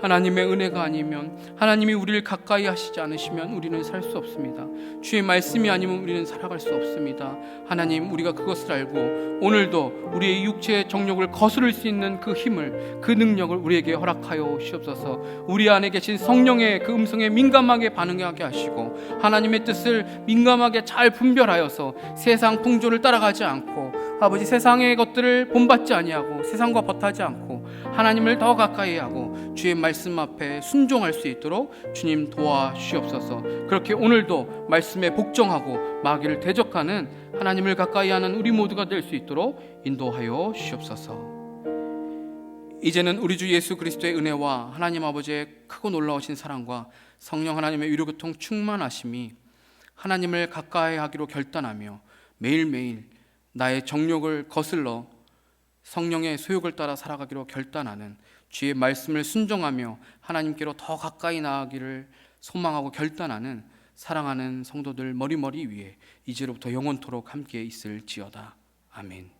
하나님의 은혜가 아니면, 하나님이 우리를 가까이 하시지 않으시면 우리는 살 수 없습니다. 주의 말씀이 아니면 우리는 살아갈 수 없습니다. 하나님, 우리가 그것을 알고 오늘도 우리의 육체의 정욕을 거스를 수 있는 그 힘을, 그 능력을 우리에게 허락하여 주시옵소서. 우리 안에 계신 성령의 그 음성에 민감하게 반응하게 하시고, 하나님의 뜻을 민감하게 잘 분별하여서 세상 풍조를 따라가지 않고, 아버지, 세상의 것들을 본받지 아니하고 세상과 버타지 않고 하나님을 더 가까이 하고 주의 말씀 앞에 순종할 수 있도록 주님 도와주시옵소서. 그렇게 오늘도 말씀에 복종하고 마귀를 대적하는, 하나님을 가까이 하는 우리 모두가 될 수 있도록 인도하여 주시옵소서. 이제는 우리 주 예수 그리스도의 은혜와 하나님 아버지의 크고 놀라우신 사랑과 성령 하나님의 위로교통 충만하심이 하나님을 가까이 하기로 결단하며 매일매일 나의 정욕을 거슬러 성령의 소욕을 따라 살아가기로 결단하는, 주의 말씀을 순종하며 하나님께로 더 가까이 나아가기를 소망하고 결단하는 사랑하는 성도들 머리머리 위에 이제로부터 영원토록 함께 있을지어다. 아멘.